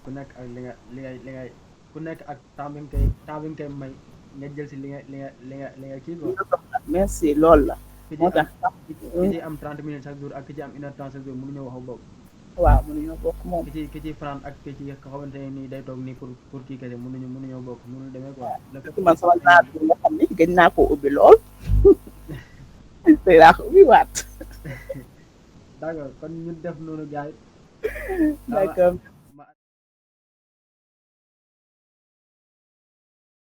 ku nekk ak li ngay ku nekk ak temps bi nga koy may nga jël si li nga kii quoi merci loolu la moo tax ki ci am 30 minutes chaque jour ak ki ci am 1 heure temps chaque jour mënuñoo wax bokk waaw mënuñoo bokk moom ki ci France ak ki ci xamante ne nii day toog nii pour kii kese mënuñoo bokk mënul demee quoi man sama naat bi nga xam ni gëj naa koo ubbi lool tey laa ko ubbi waat d'accord kon ñu def noonu gars yi d'accord